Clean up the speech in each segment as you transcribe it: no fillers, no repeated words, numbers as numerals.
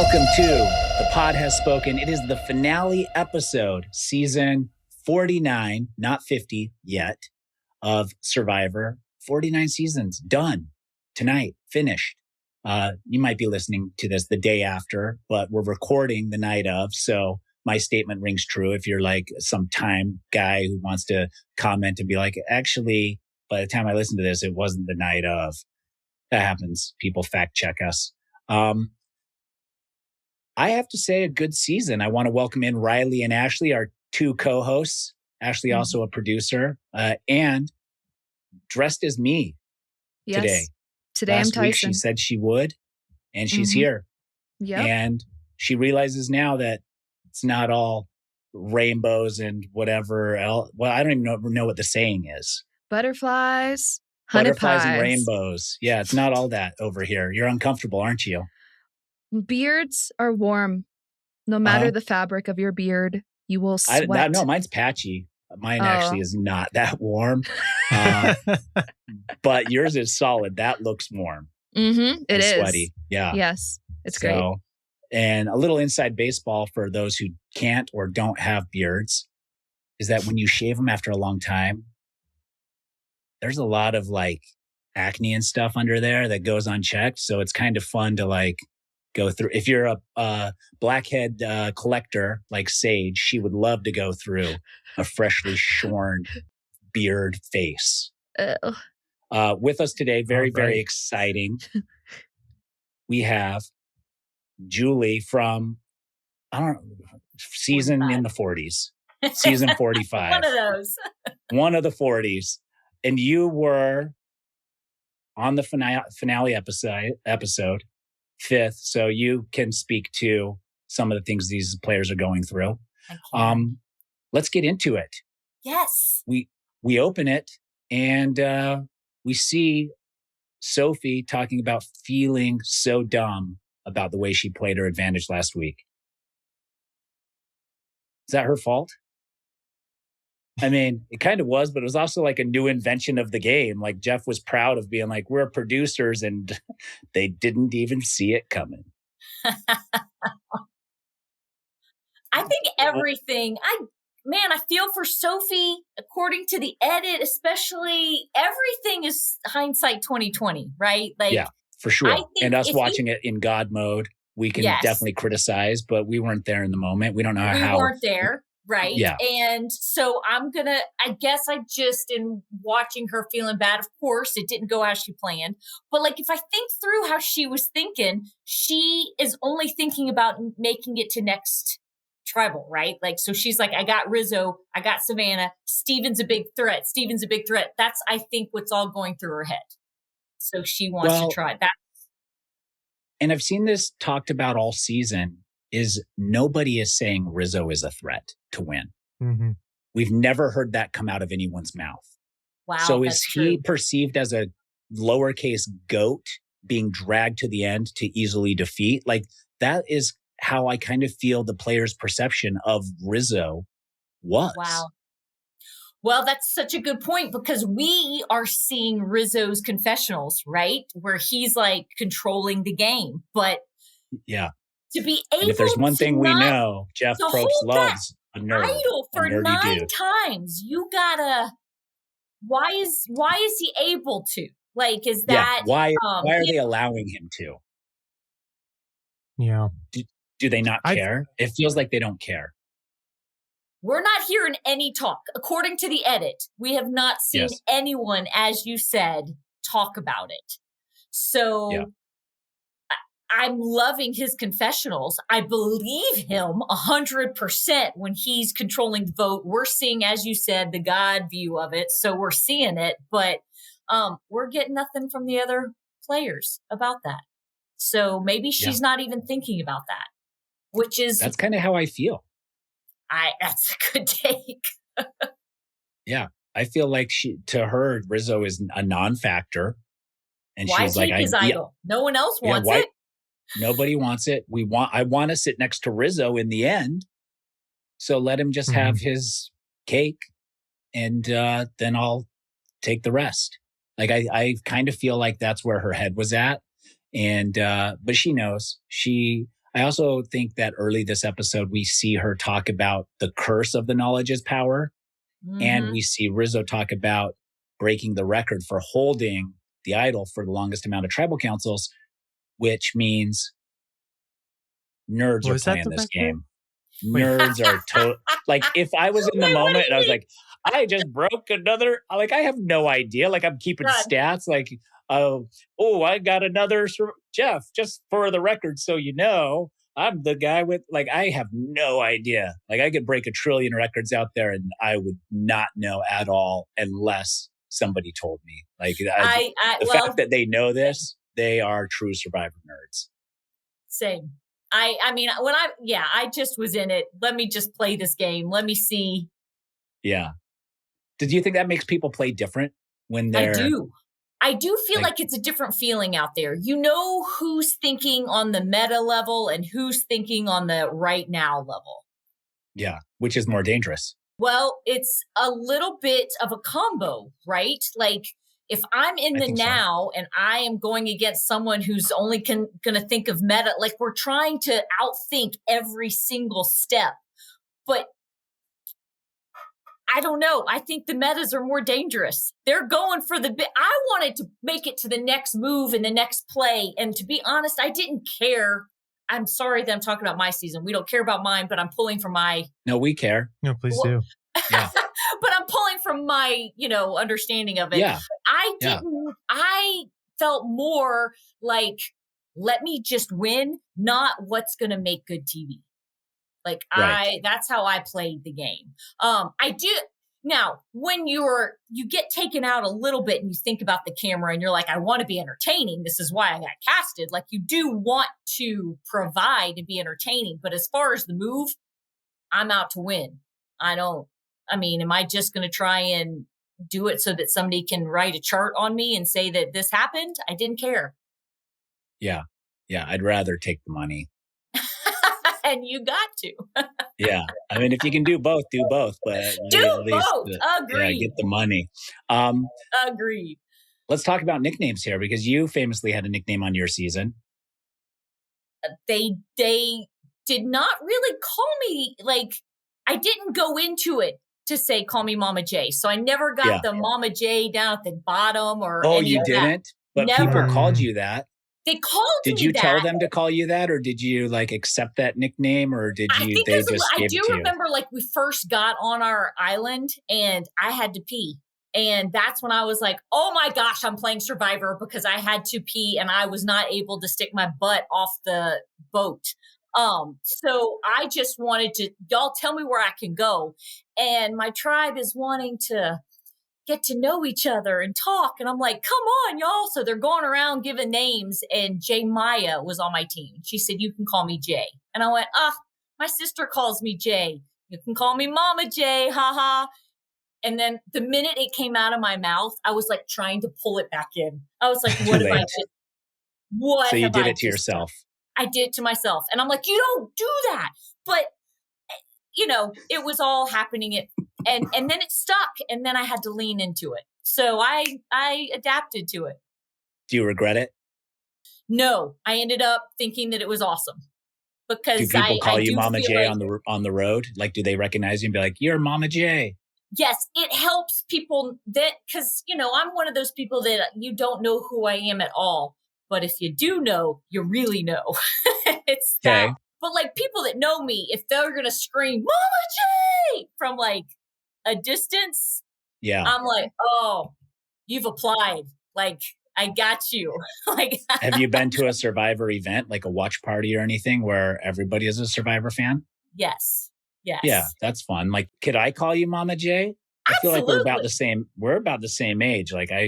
Welcome to The Pod Has Spoken. It is the finale episode, season 49, not 50 yet, of Survivor. 49 seasons, done. Tonight, finished. You might be listening to this the day after, but we're recording the night of, so my statement rings true. If you're like some time guy who wants to comment and be like, actually, by the time I listen to this, it wasn't the night of. That happens. People fact check us. I have to say a good season. I want to welcome in Riley and Ashleigh, our two co-hosts. Ashleigh, also a producer, and dressed as me today. Today Last I'm Tyson. week she said she would, and she's here. Yeah. And she realizes now that it's not all rainbows and whatever else. Well, I don't even know what the saying is. Butterflies, honey Butterflies pies. and rainbows. Yeah, it's not all that over here. You're uncomfortable, aren't you? Beards are warm. No matter the fabric of your beard, you will sweat. No, mine's patchy. Mine actually is not that warm. But yours is solid. That looks warm. It is. Sweaty. Yeah. Yes. It's great. And a little inside baseball for those who can't or don't have beards is that when you shave them after a long time, there's a lot of like acne and stuff under there that goes unchecked. So it's kind of fun to like go through. If you're a blackhead collector like Sage, she would love to go through a freshly shorn beard face. With us today, very exciting. We have Julie from, season 45. In the 40s. Season 45. One of those. One of the 40s. And you were on the finale episode, 5th, so you can speak to some of the things these players are going through. Let's get into it. Yes. We open it and we see Sophie talking about feeling so dumb about the way she played her advantage last week. Is that her fault? I mean, it kind of was, but it was also like a new invention of the game. Like Jeff was proud of being like, we're producers, and they didn't even see it coming. I think everything, I feel for Sophie, according to the edit, especially everything is hindsight 2020, right? Like, yeah, for sure. And us watching it in God mode, we can definitely criticize, but we weren't there in the moment. We don't know how. We weren't there. Right. Yeah. And so I guess I just, in watching her feeling bad, of course, it didn't go as she planned. But like, if I think through how she was thinking, she is only thinking about making it to next tribal, right? Like, so she's like, I got Rizzo, I got Savannah, Steven's a big threat. That's, I think, what's all going through her head. So she wants to try that. And I've seen this talked about all season. Is nobody is saying Rizzo is a threat to win. Mm-hmm. We've never heard that come out of anyone's mouth. Wow. So is he perceived as a lowercase goat being dragged to the end to easily defeat? Like, that is how I kind of feel the player's perception of Rizzo was. Wow. Well, that's such a good point, because we are seeing Rizzo's confessionals, right? Where he's like controlling the game. But yeah. To be able, and if there's one thing we know, Jeff Probst loves a nerd. Idle for 9 dude. times. You gotta. Why is he able to? Like, is that why are they allowing him to? Yeah. Do they not care? It feels like they don't care. We're not hearing any talk. According to the edit, we have not seen anyone, as you said, talk about it. So. I'm loving his confessionals. I believe him 100% when he's controlling the vote. We're seeing, as you said, the God view of it. So we're seeing it, but we're getting nothing from the other players about that. So maybe she's not even thinking about that, which is... That's kind of how I feel. That's a good take. Yeah. I feel like to her, Rizzo is a non-factor. And why she's take like, his idol? No one else wants it. Nobody wants it. I want to sit next to Rizzo in the end. So let him just have his cake, and then I'll take the rest. Like, I kind of feel like that's where her head was at. And, but she knows. I also think that early this episode, we see her talk about the curse of the knowledge is power. And we see Rizzo talk about breaking the record for holding the idol for the longest amount of tribal councils, which means nerds are playing this game. Nerds are like, if I was in the moment and I was like, I just broke another, like, I have no idea. Like, I'm keeping stats. Like, I got another, Jeff, just for the record, so you know, I'm the guy with, like, I have no idea. Like, I could break 1 trillion records out there and I would not know at all unless somebody told me. Like, the fact that they know this, they are true Survivor nerds. Same. I mean, I just was in it. Let me just play this game. Let me see. Yeah. Did you think that makes people play different when they're... I do feel like it's a different feeling out there. You know who's thinking on the meta level and who's thinking on the right now level. Yeah, which is more dangerous. Well, it's a little bit of a combo, right? Like, if I'm in the now and I am going against someone who's only going to think of meta, like, we're trying to outthink every single step. But I don't know. I think the metas are more dangerous. They're going for the bit. I wanted to make it to the next move and the next play. And to be honest, I didn't care. I'm sorry that I'm talking about my season. We don't care about mine, but I'm pulling from my... No, we care. No, please do. Yeah. But I'm pulling from my, understanding of it. Yeah. I felt more like, let me just win, not what's going to make good TV. Like, that's how I played the game. I do. Now, when you get taken out a little bit and you think about the camera and you're like, I want to be entertaining. This is why I got casted. Like, you do want to provide and be entertaining. But as far as the move, I'm out to win. Am I just going to try and do it so that somebody can write a chart on me and say that this happened? I didn't care. Yeah. Yeah. I'd rather take the money. And you got to. Yeah. I mean, if you can do both, do both. But do both. Agreed. Yeah, get the money. Agreed. Let's talk about nicknames here, because you famously had a nickname on your season. They did not really call me, like, I didn't go into it to say, call me Mama J. So I never got the Mama J down at the bottom or you didn't? But never. People called you that. They called me that. Did you tell them to call you that, or did you accept that nickname, or did you? They just gave it to you? I do remember, we first got on our island and I had to pee, and that's when I was like, "Oh my gosh, I'm playing Survivor," because I had to pee and I was not able to stick my butt off the boat. So I just wanted to, y'all tell me where I can go, and my tribe is wanting to get to know each other and talk. And I'm like, come on, y'all. So they're going around giving names. And J Maya was on my team. She said, you can call me Jay. And I went, my sister calls me Jay. You can call me Mama Jay. Ha. And then the minute it came out of my mouth, I was like trying to pull it back in. I was like, what have I just, what So you have did I it to yourself. I did it to myself. And I'm like, you don't do that. But, it was all happening. And then it stuck, and then I had to lean into it. So I adapted to it. Do you regret it? No, I ended up thinking that it was awesome. Because do people call you Mama J on the road? Like, do they recognize you and be like, you're Mama J? Yes, it helps people because, I'm one of those people that you don't know who I am at all. But if you do know, you really know. It's okay. That. But people that know me, if they're going to scream, Mama J, from a distance, I'm like, oh, you've applied. I got you. Have you been to a Survivor event, like a watch party or anything where everybody is a Survivor fan? Yes. Yeah, that's fun. Could I call you Mama J? I feel like we're about the same. We're about the same age. I got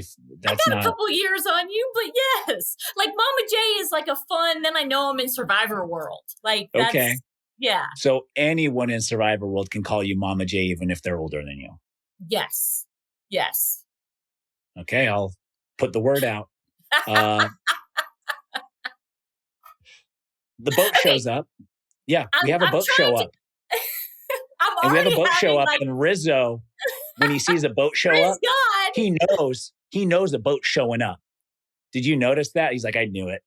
a couple years on you, but yes, Mama J is a fun. Then I know I'm in Survivor World. That's, okay, yeah. So anyone in Survivor World can call you Mama J, even if they're older than you. Yes. Okay, I'll put the word out. The boat shows up. Yeah, we have a boat show up. And we have a boat show up, and Rizzo, when he sees a boat show up, he knows a boat showing up. Did you notice that? He's like, I knew it.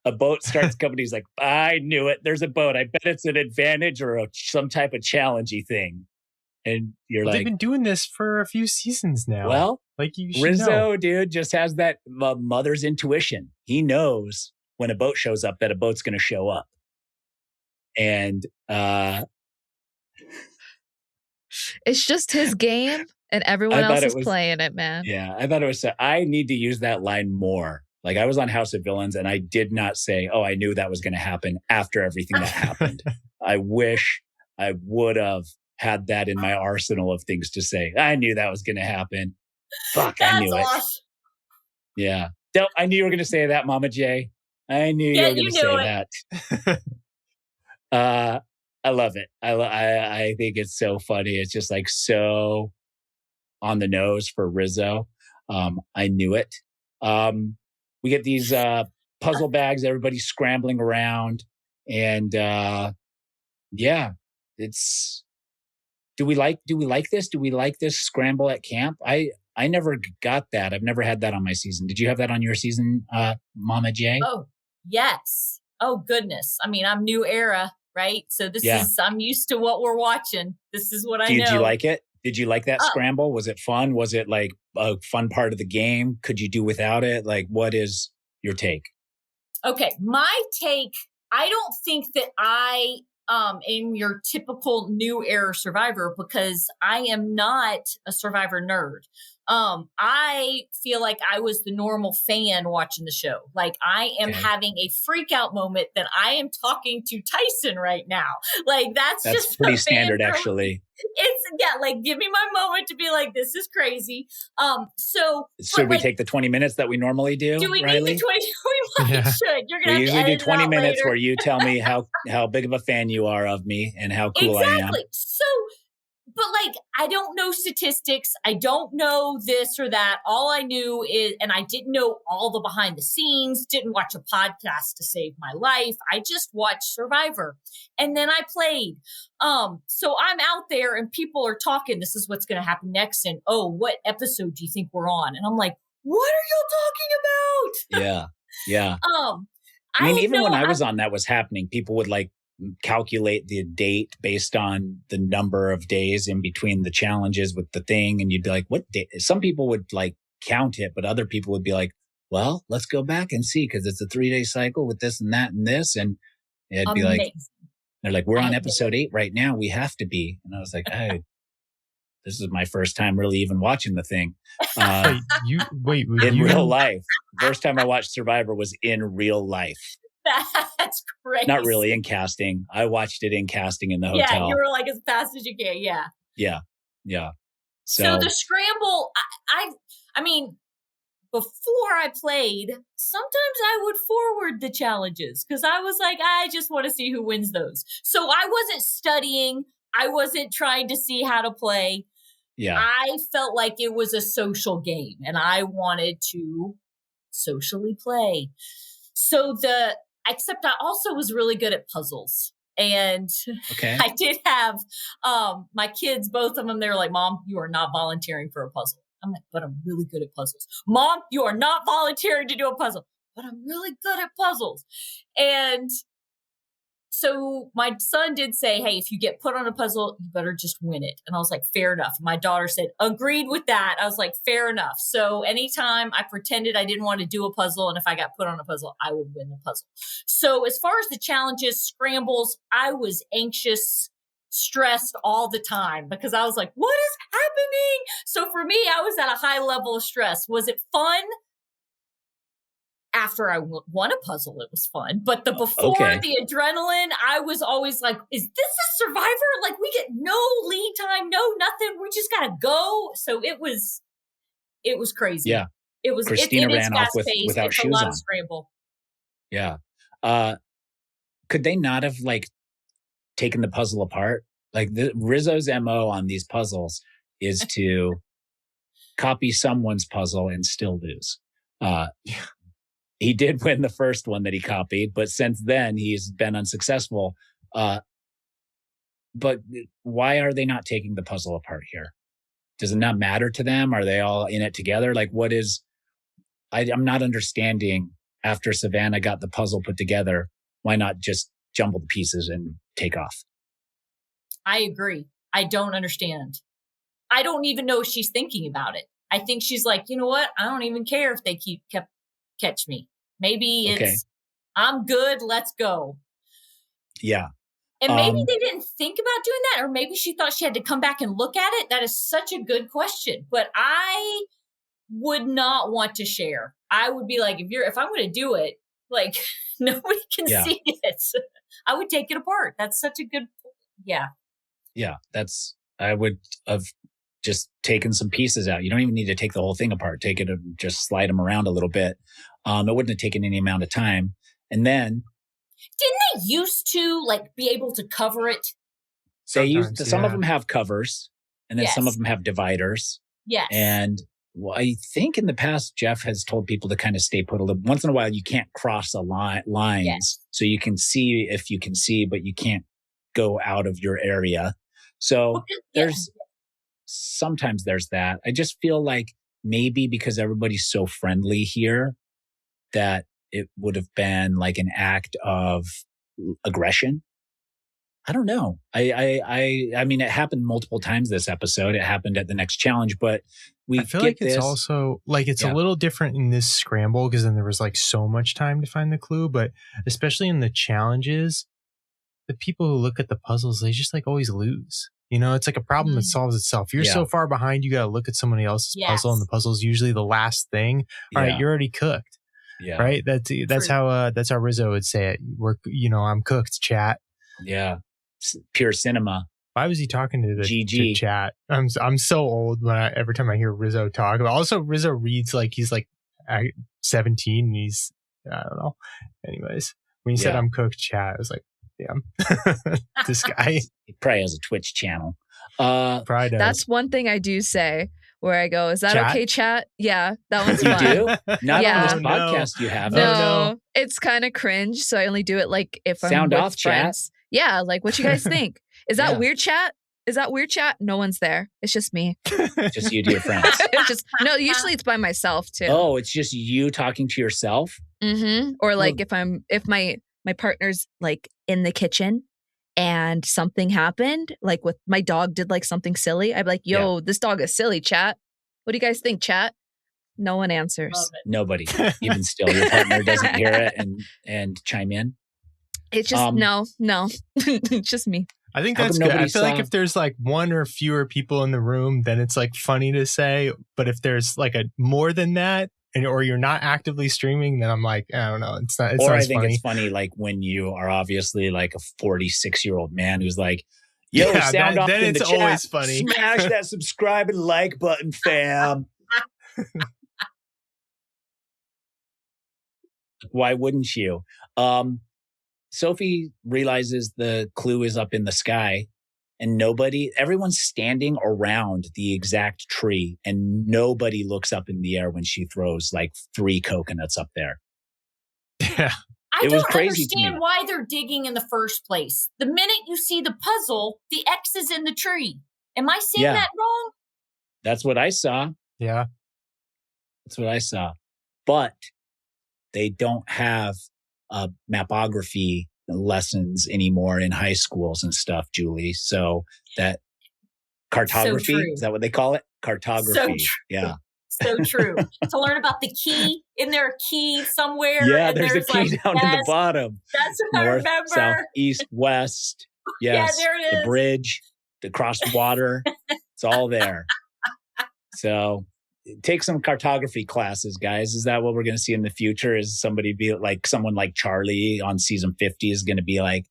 a boat starts coming. He's like, I knew it. There's a boat. I bet it's an advantage or some type of challengey thing. And you're they've like, been doing this for a few seasons now. Well, like you should Rizzo, know. dude, just has that mother's intuition. He knows when a boat shows up that a boat's going to show up. And it's just his game, and everyone else is playing it, man. Yeah, I thought it was. I need to use that line more. Like I was on House of Villains, and I did not say, "Oh, I knew that was going to happen" after everything that happened. I wish I would have had that in my arsenal of things to say. I knew that was going to happen. Fuck, I knew it. Awesome. Yeah. I knew you were going to say that, Mama J. I knew you were going to say that. I love it. I think it's so funny. It's just like so on the nose for Rizzo. I knew it. We get these puzzle bags, everybody's scrambling around. And yeah, it's... Do we like this? Do we like this scramble at camp? I never got that. I've never had that on my season. Did you have that on your season, Mama J? Oh, yes. Oh, goodness. I mean, I'm new era, right? So this is, I'm used to what we're watching. This is what I know. Did you like it? Did you like that scramble? Was it fun? Was it like a fun part of the game? Could you do without it? Like, what is your take? Okay. My take, I don't think that I am your typical new era Survivor because I am not a Survivor nerd. I feel like I was the normal fan watching the show. Like I am having a freak out moment that I am talking to Tyson right now. Like that's just pretty standard actually. It's like give me my moment to be like, this is crazy. So should we take the 20 minutes that we normally do? Do we Riley? need the 20? We might should. You're gonna we have usually to do 20 minutes later. where you tell me how big of a fan you are of me and how cool I am. Exactly. So but like, I don't know statistics. I don't know this or that. All I knew is, and I didn't know all the behind the scenes, didn't watch a podcast to save my life. I just watched Survivor. And then I played. So I'm out there and people are talking, this is what's going to happen next. And, oh, what episode do you think we're on? And I'm like, what are you talking about? Yeah. I mean, even when I was on that was happening, people would like calculate the date based on the number of days in between the challenges with the thing. And you'd be like, what day? Some people would like count it, but other people would be like, well, let's go back and see because it's a 3-day cycle with this and that and this. And it'd be like, they're like, we're on episode 8 right now. We have to be. And I was like, hey, this is my first time really even watching the thing. In real life. First time I watched Survivor was in real life. That's crazy. Not really in casting. I watched it in casting in the hotel. Yeah, you were like as fast as you can. Yeah. So the scramble, I mean, before I played, sometimes I would forward the challenges because I was like, I just want to see who wins those. So I wasn't studying. I wasn't trying to see how to play. Yeah. I felt like it was a social game and I wanted to socially play. So except I also was really good at puzzles. And I did have my kids, both of them, they were like, Mom, you are not volunteering for a puzzle. I'm like, but I'm really good at puzzles. Mom, you are not volunteering to do a puzzle, but I'm really good at puzzles. And so my son did say, hey, if you get put on a puzzle, you better just win it. And I was like, fair enough. My daughter said, agreed with that. I was like, fair enough. So anytime I pretended I didn't want to do a puzzle, and if I got put on a puzzle, I would win the puzzle. So as far as the challenges, scrambles, I was anxious, stressed all the time because I was like, what is happening? So for me, I was at a high level of stress. Was it fun? After I won a puzzle, it was fun. But the the adrenaline, I was always like, is this a Survivor? Like we get no lead time, no nothing. We just got to go. So it was crazy. Yeah. It was, Christina it ran off without it's shoes a lot on. of scramble. Yeah. Could they not have like taken the puzzle apart? Like Rizzo's MO on these puzzles is to copy someone's puzzle and still lose. He did win the first one that he copied, but since then he's been unsuccessful. But why are they not taking the puzzle apart here? Does it not matter to them? Are they all in it together? Like what is, I'm not understanding after Savannah got the puzzle put together, why not just jumble the pieces and take off? I agree. I don't understand. I don't even know if she's thinking about it. I think she's like, you know what? I don't even care if they catch me. Maybe it's, I'm good. Let's go. Yeah. And maybe they didn't think about doing that, or maybe she thought she had to come back and look at it. That is such a good question. But I would not want to share. I would be like, if I'm going to do it, like nobody can see it. I would take it apart. That's such a good, Yeah, I would have just taken some pieces out. You don't even need to take the whole thing apart. Take it and just slide them around a little bit. It wouldn't have taken any amount of time. And then, didn't they used to like be able to cover it? Some of them have covers, and then some of them have dividers. Yes. And I think in the past, Jeff has told people to kind of stay put a little. Once in a while, you can't cross a lines, so you can see if you can see, but you can't go out of your area. So sometimes there's that. I just feel like maybe because everybody's so friendly here, that it would have been like an act of aggression. I don't know. I mean, it happened multiple times this episode. It happened at the next challenge, but I feel like it's also like it's a little different in this scramble because then there was like so much time to find the clue. But especially in the challenges, the people who look at the puzzles, they just like always lose. You know, it's like a problem that solves itself. You're so far behind, you got to look at somebody else's puzzle, and the puzzle's usually the last thing. All right, you're already cooked. Yeah. Right. That's how Rizzo would say it. I'm cooked, chat. Yeah. Pure cinema. Why was he talking to the GG chat? I'm so old every time I hear Rizzo talk. But also Rizzo reads like he's like 17 and he's, I don't know. Anyways, when he said I'm cooked, chat, I was like, damn, this guy. He probably has a Twitch channel. Probably does. That's one thing I do say where I go, is that okay, chat? Yeah, that one's you fun. do? Not on this podcast you have. No, it's kind of cringe. So I only do it like if I'm Sound with off, friends. chat. Yeah, like what you guys think? Is that weird, chat? Is that weird, chat? No one's there. It's just me. Just you to your friends. Usually it's by myself too. Oh, it's just you talking to yourself? Mm-hmm. Or like if my partner's like in the kitchen and something happened, like with my dog did like something silly, I'd be like, yo, this dog is silly, chat. What do you guys think, chat? No one answers. Nobody. Even still, your partner doesn't hear it and chime in? It's just, no. It's just me. I think that's good. I feel like if there's like one or fewer people in the room, then it's like funny to say. But if there's like a more than that, or you're not actively streaming, then I'm like, I don't know. It's not. It's or I think it's funny, like when you are obviously like a 46-year-old man who's like, "Yo, sound off in the chat. Then it's always funny. Smash that subscribe and like button, fam." Why wouldn't you? Sophie realizes the clue is up in the sky, and everyone's standing around the exact tree, and nobody looks up in the air when she throws like 3 coconuts up there. Yeah. I don't understand why they're digging in the first place. The minute you see the puzzle, the X is in the tree. Am I seeing that wrong? That's what I saw. Yeah. That's what I saw. But they don't have mapography lessons anymore in high schools and stuff, Julie. So that cartography, is that what they call it? Cartography. So true. Yeah. So true. To learn about the key, isn't there a key somewhere? Yeah, there's a key down in the bottom. That's what North, I remember. South, east, west. Yes. Yeah, there it is. The bridge, the cross water. It's all there. So take some cartography classes, guys. Is that what we're going to see in the future? Is someone like Charlie on season 50 is going to be like,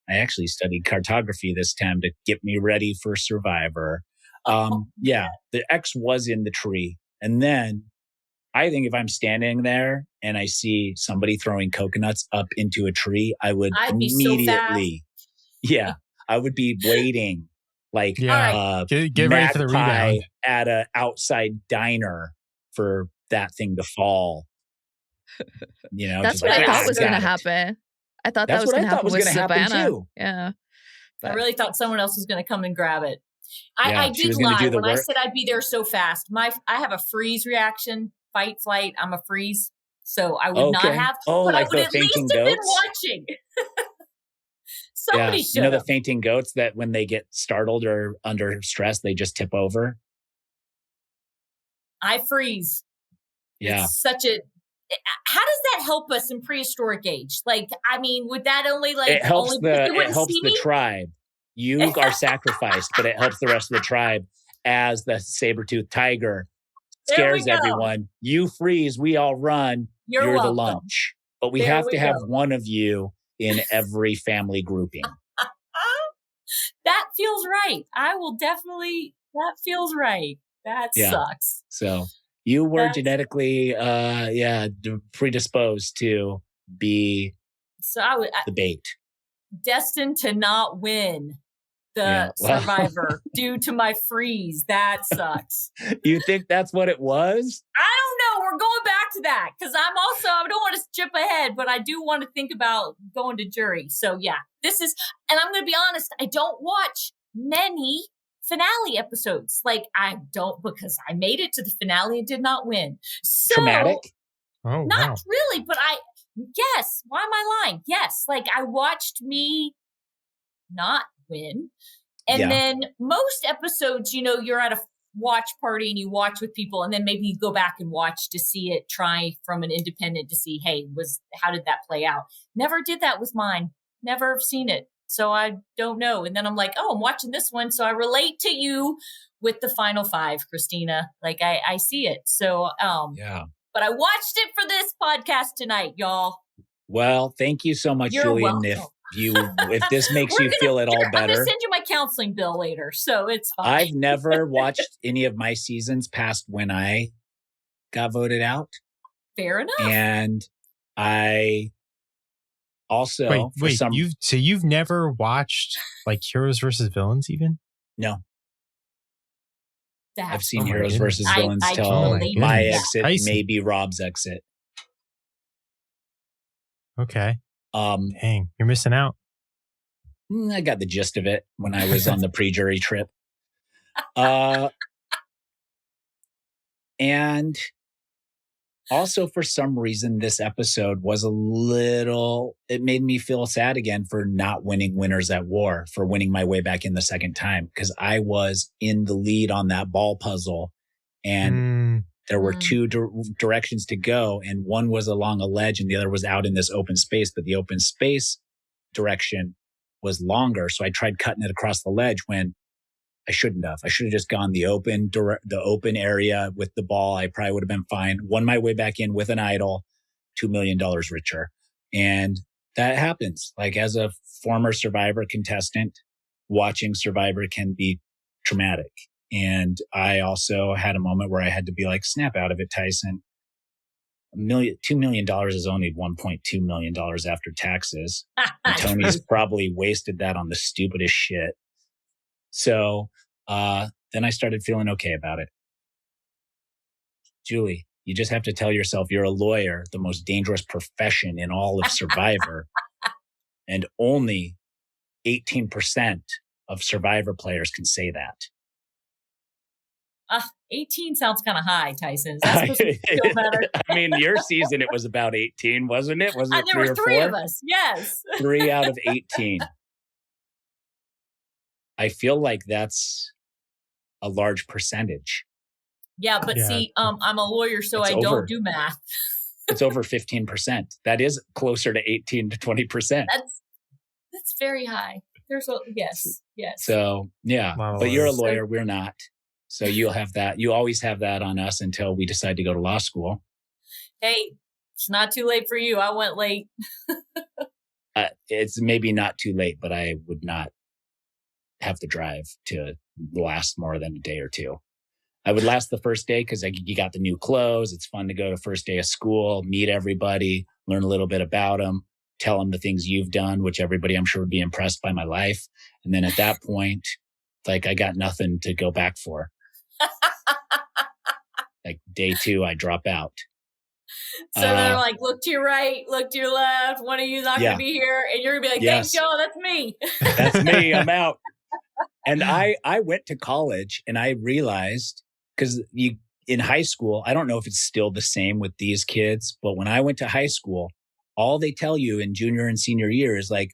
I actually studied cartography this time to get me ready for Survivor. The X was in the tree. And then I think if I'm standing there and I see somebody throwing coconuts up into a tree, I would immediately, I would be waiting. Like get ready for the rebound at an outside diner for that thing to fall. That's what I thought was going to happen. I thought that was going to happen with Savannah. Too. Yeah, I really thought someone else was going to come and grab it. I did lie when I said I'd be there so fast. I have a freeze reaction, fight, flight. I'm a freeze. So I would not have, but like I would the at least fainting have been goats? watching. Somebody should. You know the fainting goats that when they get startled or under stress, they just tip over? I freeze. Yeah. It's such a... How does that help us in prehistoric age? Like, I mean, would that only like... It helps only the tribe. You are sacrificed, but it helps the rest of the tribe as the saber-toothed tiger scares everyone. You freeze, we all run. You're the lunch. But we have to have one of you in every family grouping. That feels right. I will definitely... That feels right. That sucks. So you were genetically, predisposed to be the bait. Destined to not win the survivor due to my freeze. That sucks. You think that's what it was? I don't know. We're going back to that because I don't want to skip ahead, but I do want to think about going to jury. So yeah, and I'm going to be honest, I don't watch many finale episodes. Like I don't, because I made it to the finale and did not win. So traumatic? Oh, not really, but yes. Why am I lying? Yes. Like I watched me not win. And then most episodes, you're at a watch party and you watch with people and then maybe you go back and watch to see it, try from an independent to see, hey, how did that play out? Never did that with mine. Never have seen it. So I don't know. And then I'm like, oh, I'm watching this one. So I relate to you with the final five, Christina. Like I see it. So, but I watched it for this podcast tonight, y'all. Well, thank you so much, You're Julian. welcome. If this makes you feel at all better. I'm going to send you my counseling bill later. So it's fine. I've never watched any of my seasons past when I got voted out. Fair enough. And I also you've never watched like Heroes versus Villains even? No. I've seen Oh Heroes versus Villains till my exit, maybe Rob's exit. Okay. Dang, you're missing out. I got the gist of it when I was on the pre-jury trip. And also, for some reason, this episode was it made me feel sad again for not winning Winners at War, for winning my way back in the second time, because I was in the lead on that ball puzzle and there were two directions to go. And one was along a ledge and the other was out in this open space, but the open space direction was longer. So I tried cutting it across the ledge when I shouldn't have. I should have just gone the open area with the ball. I probably would have been fine. Won my way back in with an idol, $2 million richer. And that happens. Like as a former Survivor contestant, watching Survivor can be traumatic. And I also had a moment where I had to be like, snap out of it, Tyson. $2 million is only $1.2 million after taxes. And Tony's probably wasted that on the stupidest shit. So then I started feeling okay about it. Julie, you just have to tell yourself you're a lawyer, the most dangerous profession in all of Survivor. And only 18% of Survivor players can say that. 18 sounds kind of high, Tyson. Is that supposed to feel better? I mean, your season, it was about 18, wasn't it? Wasn't it there were 3 or 4? of us, yes. 3 out of 18. I feel like that's a large percentage. Yeah, but see, I'm a lawyer, so I don't do math. It's over 15%. That is closer to 18 to 20%. That's very high. Yes. So, yeah, but you're a lawyer. We're not. So you'll have that. You always have that on us until we decide to go to law school. Hey, it's not too late for you. I went late. It's maybe not too late, but I would not have the drive to last more than a day or two. I would last the first day because you got the new clothes. It's fun to go to first day of school, meet everybody, learn a little bit about them, tell them the things you've done, which everybody I'm sure would be impressed by my life. And then at that point, like I got nothing to go back for. Like day 2, I drop out. So they're like, look to your right, look to your left. One of you is not going to be here. And you're going to be like, thanks, Joe. That's me. That's me. I'm out. And I went to college and I realized, because in high school, I don't know if it's still the same with these kids, but when I went to high school, all they tell you in junior and senior year is like,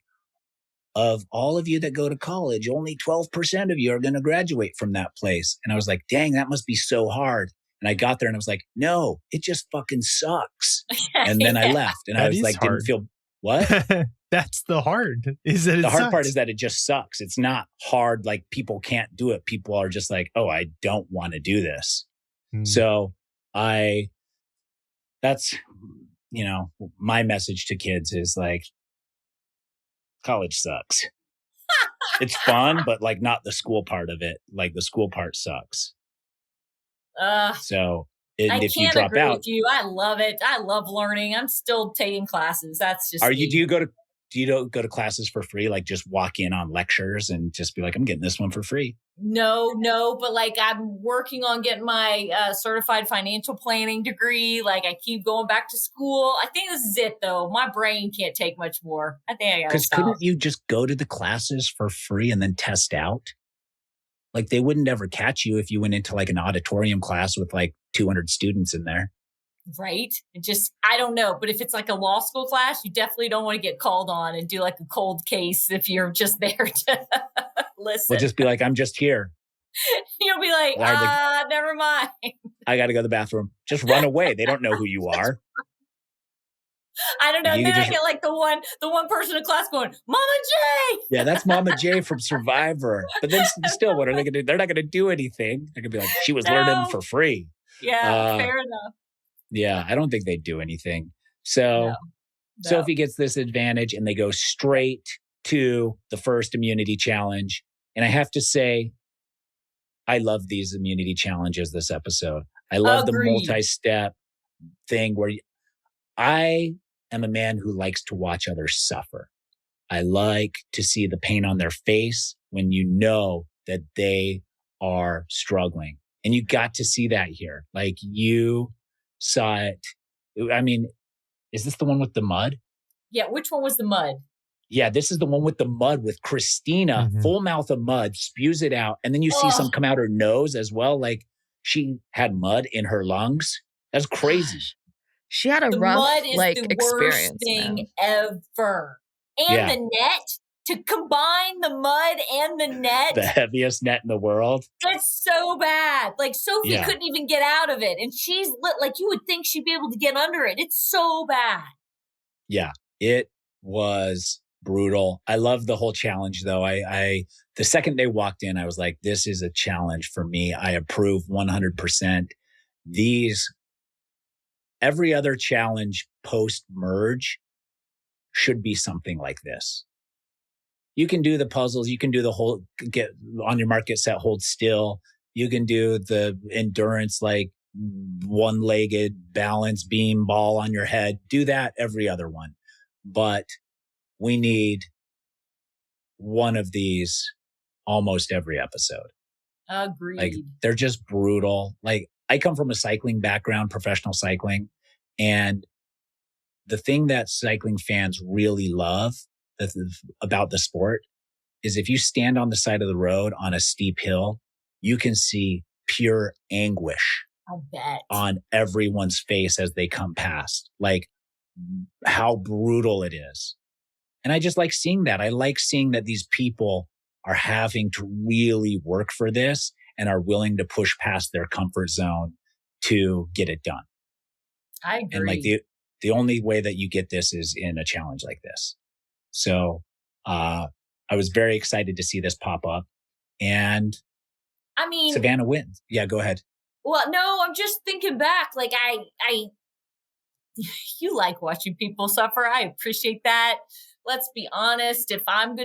of all of you that go to college, only 12% of you are going to graduate from that place. And I was like, dang, that must be so hard. And I got there and I was like, no, it just fucking sucks. And then I left and I was like, hard. Didn't feel what? That's the hard. Is that the hard part is that it just sucks. It's not hard. Like people can't do it. People are just like, oh, I don't want to do this. So that's, you know, my message to kids is like, college sucks. It's fun, but like not the school part of it. Like the school part sucks. So if you drop out, with you. I love it. I love learning. I'm still taking classes. That's just. Do you go to classes for free? Like just walk in on lectures and just be like, I'm getting this one for free. No, but like I'm working on getting my certified financial planning degree. Like I keep going back to school. I think this is it though. My brain can't take much more. I think I gotta stop. Couldn't you just go to the classes for free and then test out? Like they wouldn't ever catch you if you went into like an auditorium class with like 200 students in there. Right? I don't know. But if it's like a law school class, you definitely don't want to get called on and do like a cold case if you're just there to listen. We'll just be like, I'm just here. You'll be like, never mind. I got to go to the bathroom. Just run away. They don't know who you are. I don't know. And then I get like the one person in class going, Mama J. Yeah, that's Mama J from Survivor. But then still, what are they going to do? They're not going to do anything. They're going to be like, she was learning for free. Yeah, fair enough. Yeah, I don't think they do anything. So Sophie gets this advantage and they go straight to the first immunity challenge. And I have to say, I love these immunity challenges this episode. I love the multi-step thing where I am a man who likes to watch others suffer. I like to see the pain on their face when you know that they are struggling. And you got to see that here. Like you saw it. I mean, is this the one with the mud? Yeah, which one was the mud? Yeah, this is the one with the mud with Christina, full mouth of mud, spews it out. And then you see some come out her nose as well. Like she had mud in her lungs. That's crazy. She had a rough mud is the experience. Worst thing ever. And the net, to combine the mud and the net. The heaviest net in the world. It's so bad. Like Sophie couldn't even get out of it. And she's like, you would think she'd be able to get under it. It's so bad. Yeah, it was brutal. I love the whole challenge though. I the second they walked in, I was like, this is a challenge for me. I approve 100%. Every other challenge post-merge should be something like this. You can do the puzzles. You can do the whole get on your mark, get set, hold still. You can do the endurance, like one-legged balance beam ball on your head. Do that every other one. But we need one of these almost every episode. Agreed. Like they're just brutal. Like I come from a cycling background, professional cycling. And the thing that cycling fans really love about the sport is if you stand on the side of the road on a steep hill, you can see pure anguish on everyone's face as they come past, like how brutal it is. And I just like seeing that. I like seeing that these people are having to really work for this and are willing to push past their comfort zone to get it done. I agree. And like the only way that you get this is in a challenge like this. So I was very excited to see this pop up. And I mean, Savannah wins. Yeah, go ahead. Well, no, I'm just thinking back. Like you like watching people suffer. I appreciate that. Let's be honest. If I'm not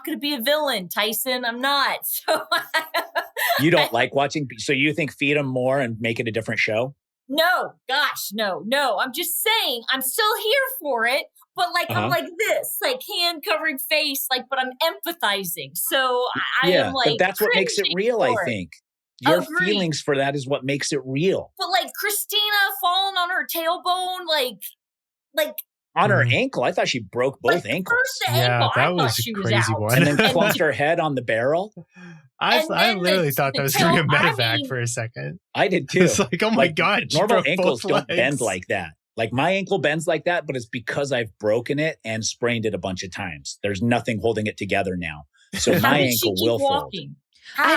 going to be a villain, Tyson. I'm not. So you don't like watching. So you think feed them more and make it a different show? No, gosh, no. I'm just saying I'm still here for it. But like, I'm like this, like hand covering face, like, but I'm empathizing. So I am like, but that's what makes it real. I think your feelings for that is what makes it real. But like Christina falling on her tailbone, like on her ankle. I thought she broke both ankles. Yeah, that was a crazy one. And then clunked her head on the barrel. I literally thought that was going to be a medevac for a second. I did too. It's like, oh my God. Normal ankles don't bend like that. Like my ankle bends like that, but it's because I've broken it and sprained it a bunch of times. There's nothing holding it together now. So my ankle will fold. I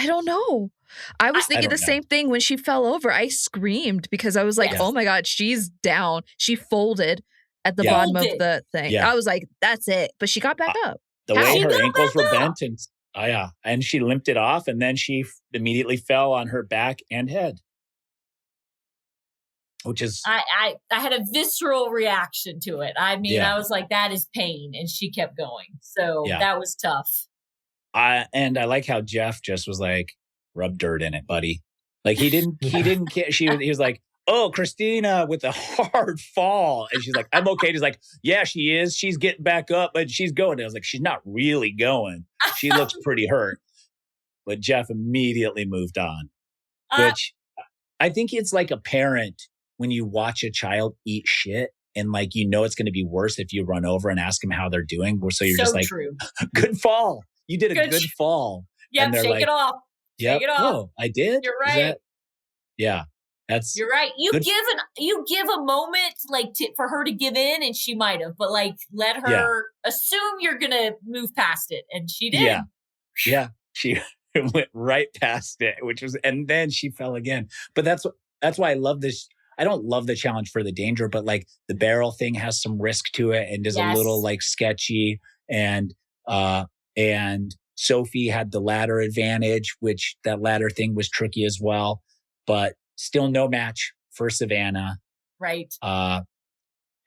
don't know. I was thinking the same thing when she fell over. I screamed because I was like, oh my God, she's down. She folded at the bottom of the thing. I was like, that's it. But she got back up. The way her ankles were bent and she limped it off, and then she immediately fell on her back and head. Which is I had a visceral reaction to it. I mean, I was like, that is pain, and she kept going. So that was tough. And I like how Jeff just was like, rub dirt in it, buddy. Like he didn't care. He was like, oh, Christina with a hard fall. And she's like, I'm okay. He's like, yeah, she is. She's getting back up, but she's going. And I was like, she's not really going. She looks pretty hurt. But Jeff immediately moved on, which I think it's like a parent when you watch a child eat shit and like, you know, it's going to be worse if you run over and ask them how they're doing. So you're just like, good fall. You did a good fall. Yep, shake like, it off. Yep. Shake it off. Oh, I did? You're right. You're right. You give a moment like for her to give in, and she might have, but like let her assume you're going to move past it. And she did. Yeah. She went right past it, and then she fell again. But that's why I love this. I don't love the challenge for the danger, but like the barrel thing has some risk to it and is a little like sketchy. And Sophie had the ladder advantage, which that ladder thing was tricky as well, but still no match for Savannah. Right.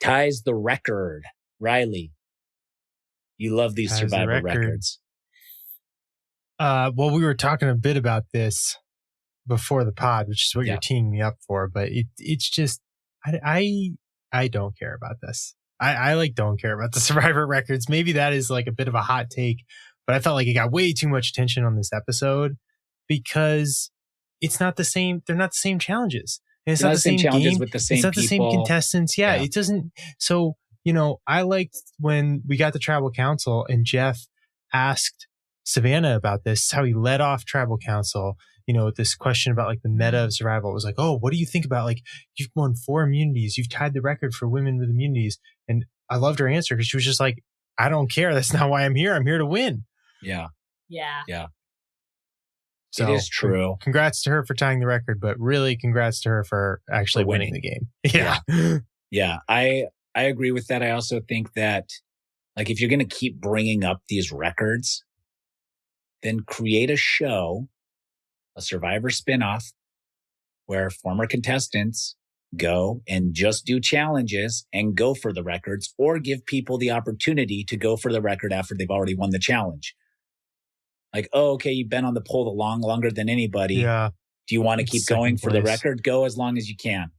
Ties the record. Riley, you love these Survivor records. Well, we were talking a bit about this before the pod, which is what you're teeing me up for, but it's just I don't care about this. I like don't care about the Survivor records. Maybe that is like a bit of a hot take, but I felt like it got way too much attention on this episode because it's not the same. They're not the same challenges. And it's not the same challenges game. With the same it's not people. The same contestants. Yeah, it doesn't. So, you know, I liked when we got the tribal council and Jeff asked Savannah about this, how he led off tribal council, you know, this question about like the meta of survival. It was like, oh, what do you think about like, you've won 4 immunities. You've tied the record for women with immunities. And I loved her answer because she was just like, I don't care. That's not why I'm here. I'm here to win. Yeah. So, it is true. Congrats to her for tying the record, but really congrats to her for actually winning the game. Yeah. I agree with that. I also think that like, if you're going to keep bringing up these records, then create a show, a Survivor spinoff, where former contestants go and just do challenges and go for the records, or give people the opportunity to go for the record after they've already won the challenge. Like, oh, okay, you've been on the pole longer than anybody. Yeah. Do you want to keep going for the record? Go as long as you can.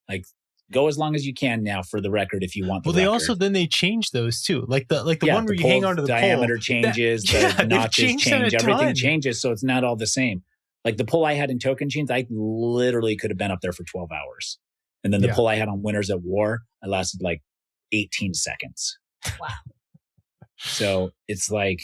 Like, go as long as you can now for the record if you want the record. Well, they also then they change those too. Like the one where you hang onto the diameter pole. Changes, the notches change, everything changes, so it's not all the same. Like the pole I had in Token Chains, I literally could have been up there for 12 hours. And then the pole I had on Winners at War, I lasted like 18 seconds. Wow. So it's like,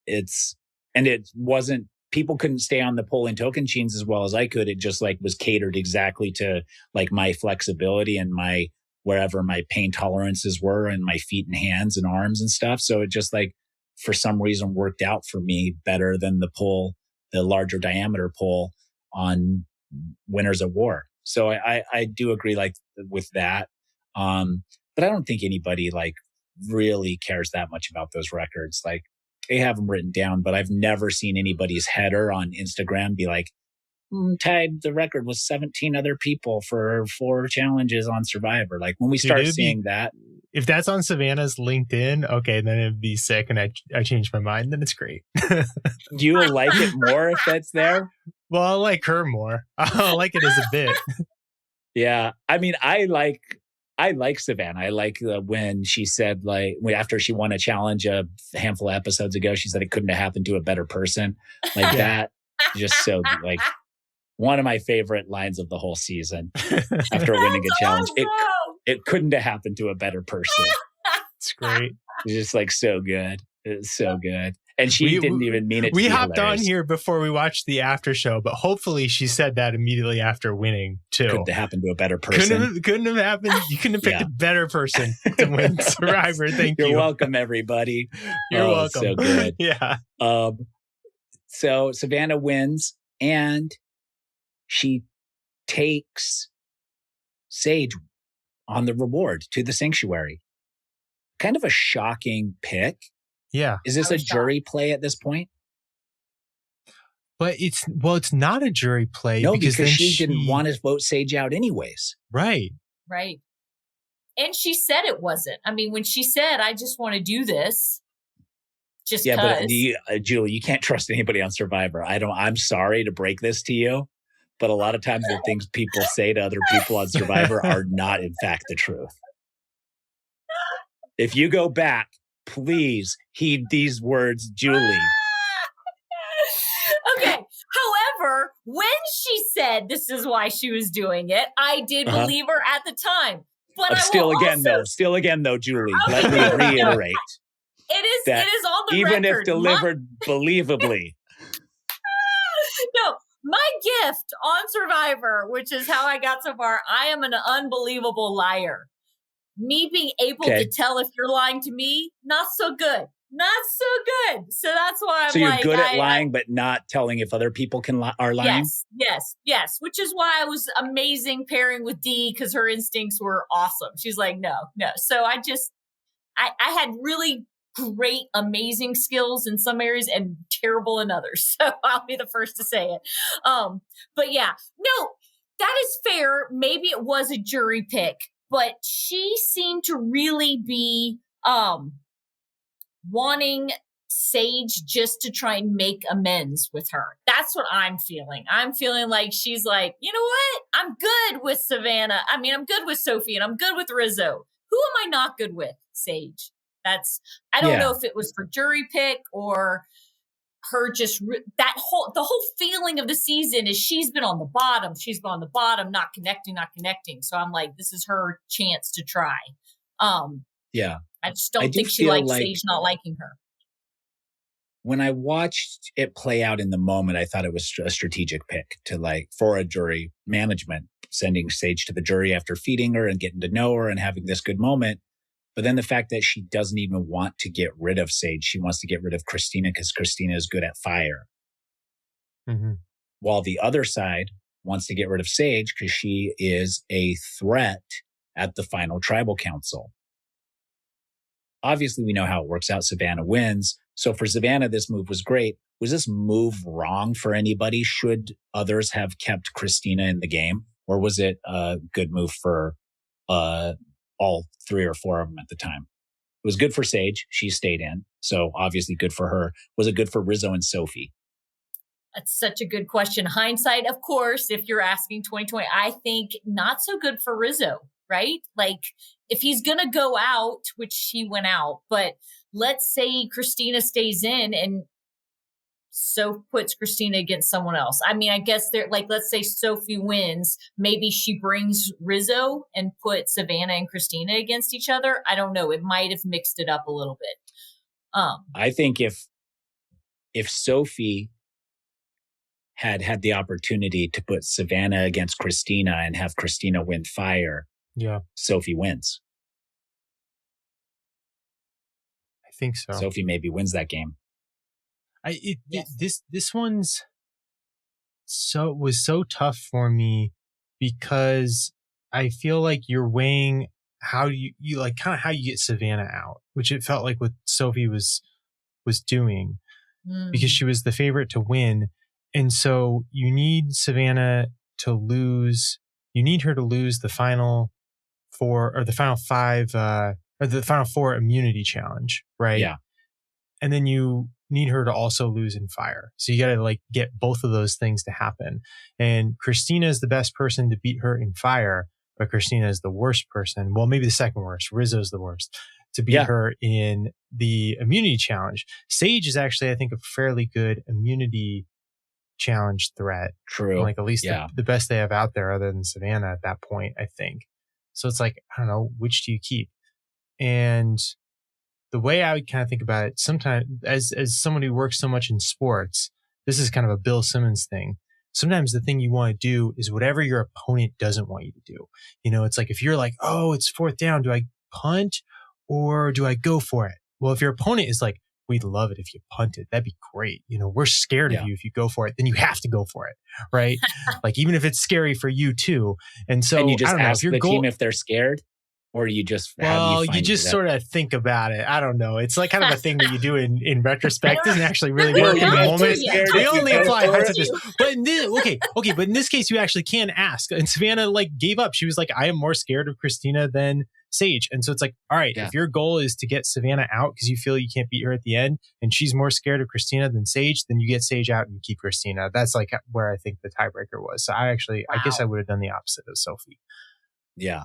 and it wasn't, people couldn't stay on the pole in Token Chains as well as I could. It just like was catered exactly to like my flexibility and my, wherever my pain tolerances were, and my feet and hands and arms and stuff. So it just like, for some reason worked out for me better than the pole, the larger diameter pole on Winners at War. So I do agree like with that. But I don't think anybody like really cares that much about those records. Like they have them written down, but I've never seen anybody's header on Instagram be like, tied the record with 17 other people for 4 challenges on Survivor. Like when we start seeing that. If that's on Savannah's LinkedIn, okay, then it'd be sick. And I changed my mind, then it's great. Do you like it more if that's there? Well, I like her more. I like it as a bit. Yeah. I mean, I like Savannah. I like when she said, like, after she won a challenge a handful of episodes ago, she said it couldn't have happened to a better person. Like that, just so like one of my favorite lines of the whole season after winning a challenge. Awesome. It couldn't have happened to a better person. It's great. It's just like so good. It's so good. And she didn't even mean it to be hopped hilarious. on here before we watched the after show, but hopefully she said that immediately after winning too. Couldn't have happened to a better person. Couldn't have happened. You couldn't have picked a better person to win Survivor. Thank you. You're welcome, everybody. You're welcome. So good. Yeah. So Savannah wins, and she takes Sage on the reward to the sanctuary. Kind of a shocking pick. Yeah. Is this a jury play at this point? But it's not a jury play. No, because she didn't want to vote Sage out anyways. Right. Right. And she said it wasn't. I mean, when she said, I just want to do this. Just but Julie, you can't trust anybody on Survivor. I'm sorry to break this to you, but a lot of times the things people say to other people on Survivor are not, in fact, the truth. If you go back, please heed these words, Julie. Okay. However, when she said this is why she was doing it, I did believe her at the time. But still again, though, Julie, let me reiterate. It is on the even record. Even if delivered believably. No, my gift on Survivor, which is how I got so far, I am an unbelievable liar. Me being able to tell if you're lying to me, not so good. Not so good. So that's why I'm So you're good at lying, but not telling if other people are lying? Yes. Which is why I was amazing pairing with Dee, because her instincts were awesome. She's like, no. So I had really great, amazing skills in some areas and terrible in others. So I'll be the first to say it. But yeah, no, that is fair. Maybe it was a jury pick, but she seemed to really be wanting Sage just to try and make amends with her. That's what I'm feeling. I'm feeling like she's like, you know what? I'm good with Savannah. I mean, I'm good with Sophie and I'm good with Rizzo. Who am I not good with? Sage. I don't know if it was for jury pick or her just the whole feeling of the season is she's been on the bottom. She's been on the bottom, not connecting. So I'm like, this is her chance to try. I just don't think she likes Sage not liking her. When I watched it play out in the moment, I thought it was a strategic pick for a jury management, sending Sage to the jury after feeding her and getting to know her and having this good moment. But then the fact that she doesn't even want to get rid of Sage, she wants to get rid of Christina because Christina is good at fire. Mm-hmm. While the other side wants to get rid of Sage because she is a threat at the final tribal council. Obviously, we know how it works out. Savannah wins. So for Savannah, this move was great. Was this move wrong for anybody? Should others have kept Christina in the game? Or was it a good move for all 3 or 4 of them at the time? It was good for Sage. She stayed in. So obviously good for her. Was it good for Rizzo and Sophie? That's such a good question. Hindsight, of course, if you're asking 2020, I think not so good for Rizzo, right? Like if he's going to go out, which he went out, but let's say Christina stays in and so puts Christina against someone else. I mean, I guess they're like, let's say Sophie wins. Maybe she brings Rizzo and puts Savannah and Christina against each other. I don't know. It might have mixed it up a little bit. I think if Sophie had the opportunity to put Savannah against Christina and have Christina win fire, Sophie wins. I think so. Sophie maybe wins that game. This one's was so tough for me because I feel like you're weighing how you like kind of how you get Savannah out, which it felt like what Sophie was doing because she was the favorite to win. And so you need Savannah to lose. You need her to lose the final 4 or the final 5 or the final 4 immunity challenge, right? Yeah. And then you need her to also lose in fire. So you got to like get both of those things to happen. And Christina is the best person to beat her in fire, but Christina is the worst person. Well, maybe the second worst. Rizzo's the worst to beat her in the immunity challenge. Sage is actually, I think, a fairly good immunity challenge threat. True. Like at least the best they have out there other than Savannah at that point, I think. So it's like, I don't know, which do you keep? And the way I would kind of think about it, sometimes as someone who works so much in sports, this is kind of a Bill Simmons thing. Sometimes the thing you want to do is whatever your opponent doesn't want you to do. You know, it's like if you're like, oh, it's 4th down, do I punt or do I go for it? Well, if your opponent is like, we'd love it if you punted, that'd be great. You know, we're scared of you if you go for it, then you have to go for it, right? Like even if it's scary for you too. And so and you just I don't know, ask the team if they're scared. Or you just you just sort of think about it. I don't know. It's like kind of a thing that you do in retrospect. Doesn't actually really work in the moment. They only apply hindsight. But in this, but in this case, you actually can ask. And Savannah like gave up. She was like, I am more scared of Christina than Sage. And so it's like, all right, if your goal is to get Savannah out because you feel you can't beat her at the end, and she's more scared of Christina than Sage, then you get Sage out and you keep Christina. That's like where I think the tiebreaker was. So I guess I would have done the opposite of Sophie. Yeah.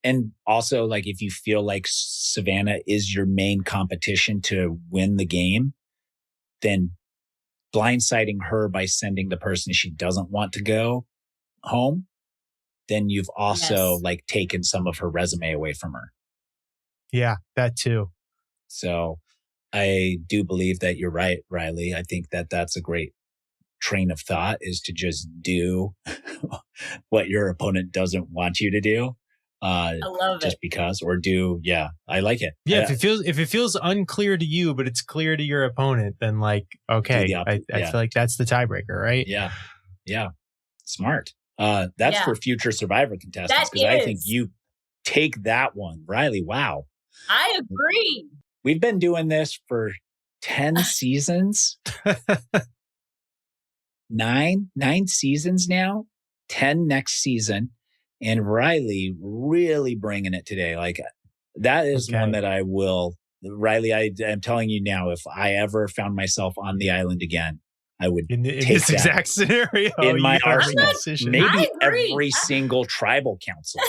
And also, like, if you feel like Savannah is your main competition to win the game, then blindsiding her by sending the person she doesn't want to go home, then you've also like taken some of her resume away from her. Yeah, that too. So I do believe that you're right, Riley. I think that that's a great train of thought, is to just do what your opponent doesn't want you to do. I love just it. Because, or I like it. Yeah, if it feels unclear to you, but it's clear to your opponent, then like, okay, I feel like that's the tiebreaker, right? Yeah. Smart. That's for future Survivor contestants, because I think you take that one, Riley. Wow. I agree. We've been doing this for 10 seasons. 9 seasons now, 10 next season. And Riley really bringing it today. Like that is one that I will, Riley, I'm telling you now, if I ever found myself on the island again, I would in take this that exact scenario in my arsenal. Maybe I agree. every single tribal council.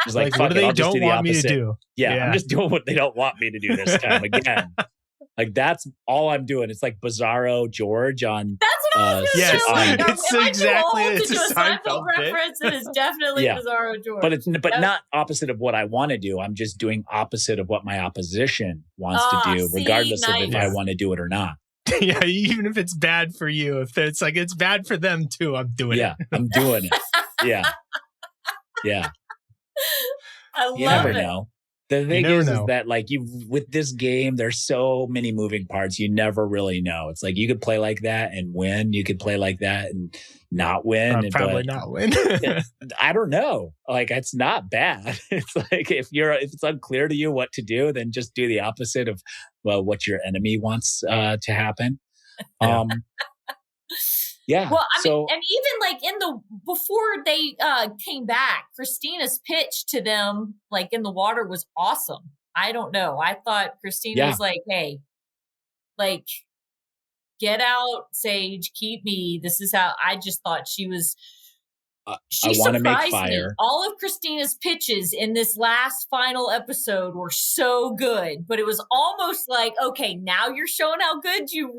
It's like what do they I'll just don't do the want opposite. me to do? Yeah, I'm just doing what they don't want me to do this time again. Like that's all I'm doing. It's like Bizarro George on. That's what I was going to say. It's exactly it's a Seinfeld reference. It is definitely Bizarro George. But not opposite of what I want to do. I'm just doing opposite of what my opposition wants to do, regardless of if I want to do it or not. Yeah, even if it's bad for you, if it's like it's bad for them too, I'm doing it. Yeah, I'm doing it. Yeah. I love it. You never know. The thing is that like with this game, there's so many moving parts. You never really know. It's like you could play like that and win. You could play like that and not win. Probably not win. I don't know. Like it's not bad. It's like if it's unclear to you what to do, then just do the opposite of what your enemy wants to happen. Yeah. Well, I mean, and even like before they came back, Christina's pitch to them, like in the water, was awesome. I don't know. I thought Christina was like, hey, like, get out, Sage, keep me. This is how I just thought she was. She surprised me. All of Christina's pitches in this last final episode were so good, but it was almost like, okay, now you're showing how good you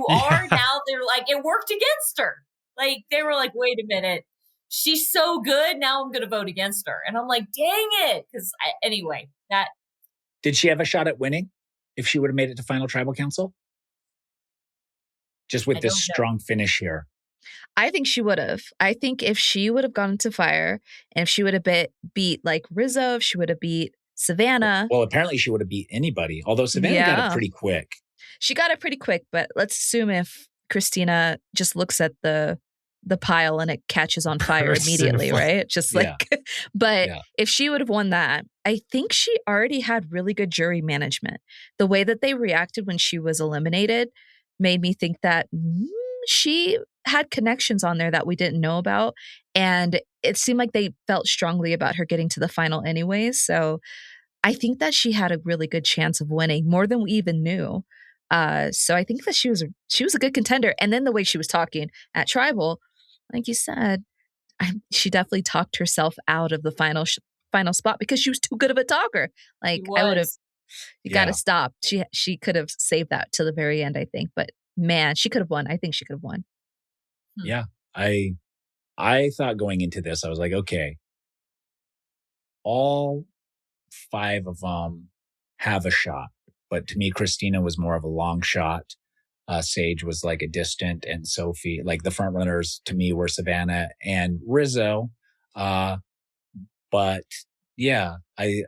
are. Now they're like, it worked against her. Like they were like, wait a minute, she's so good. Now I'm going to vote against her, and I'm like, dang it. Because anyway, that did she have a shot at winning if she would have made it to Final Tribal Council? Just with this strong finish here. I think she would have. I think if she would have gone into fire and if she would have beat like Rizzo, if she would have beat Savannah. Well, apparently she would have beat anybody, although Savannah got it pretty quick. She got it pretty quick, but let's assume if Christina just looks at the pile and it catches on fire immediately, right? Just like, but if she would have won that, I think she already had really good jury management. The way that they reacted when she was eliminated made me think that she had connections on there that we didn't know about. And it seemed like they felt strongly about her getting to the final anyways. So I think that she had a really good chance of winning, more than we even knew. So I think that she was a good contender. And then the way she was talking at Tribal, like you said, she definitely talked herself out of the final spot because she was too good of a talker. Like I would have, you got to stop. She could have saved that to the very end, I think. But man, she could have won. I think she could have won. Yeah. I thought going into this, I was like, okay, all 5 of them have a shot. But to me, Christina was more of a long shot. Sage was like a distant, and Sophie, like the front runners to me were Savannah and Rizzo. But yeah, I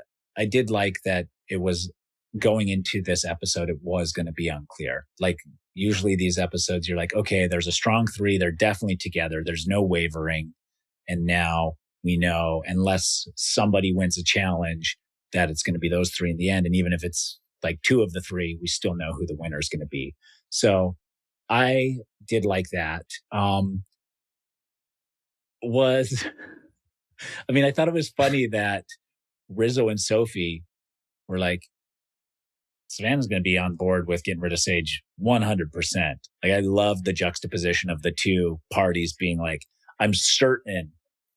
did like that it was going into this episode, it was going to be unclear. Like usually these episodes, you're like, okay, there's a strong 3. They're definitely together. There's no wavering. And now we know, unless somebody wins a challenge, that it's going to be those 3 in the end. And even if it's like 2 of the 3, we still know who the winner is going to be. So I did like that. I thought it was funny that Rizzo and Sophie were like, Savannah's going to be on board with getting rid of Sage 100%. Like, I love the juxtaposition of the 2 parties being like, I'm certain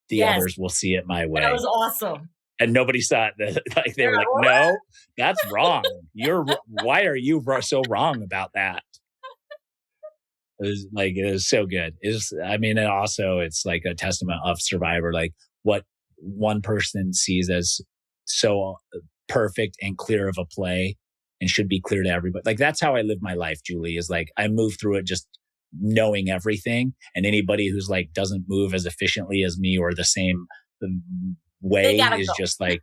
the others will see it my way. That was awesome. And nobody saw it. Like, they were like, no, that's wrong. Why are you so wrong about that? It was so good. And also it's like a testament of Survivor, like what one person sees as so perfect and clear of a play and should be clear to everybody. Like, that's how I live my life, Julie, is like, I move through it just knowing everything. And anybody who's like, doesn't move as efficiently as me or the same way is just like,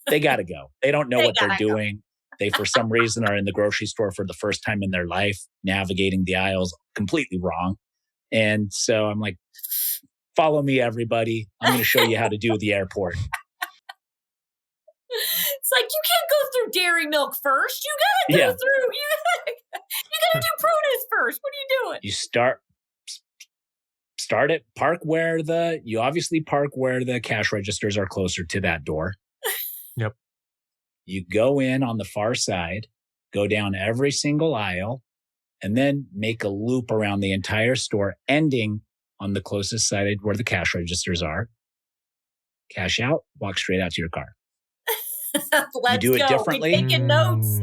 they got to go. They don't know what they're doing. They, for some reason, are in the grocery store for the first time in their life, navigating the aisles completely wrong. And so I'm like, follow me, everybody. I'm going to show you how to do the airport. It's like, you can't go through dairy milk first. You got to go through, you got to do produce first. What are you doing? You start it, you obviously park where the cash registers are closer to that door. Yep. You go in on the far side, go down every single aisle, and then make a loop around the entire store, ending on the closest side where the cash registers are. Cash out, walk straight out to your car. Let's do it go. differently. We're taking notes.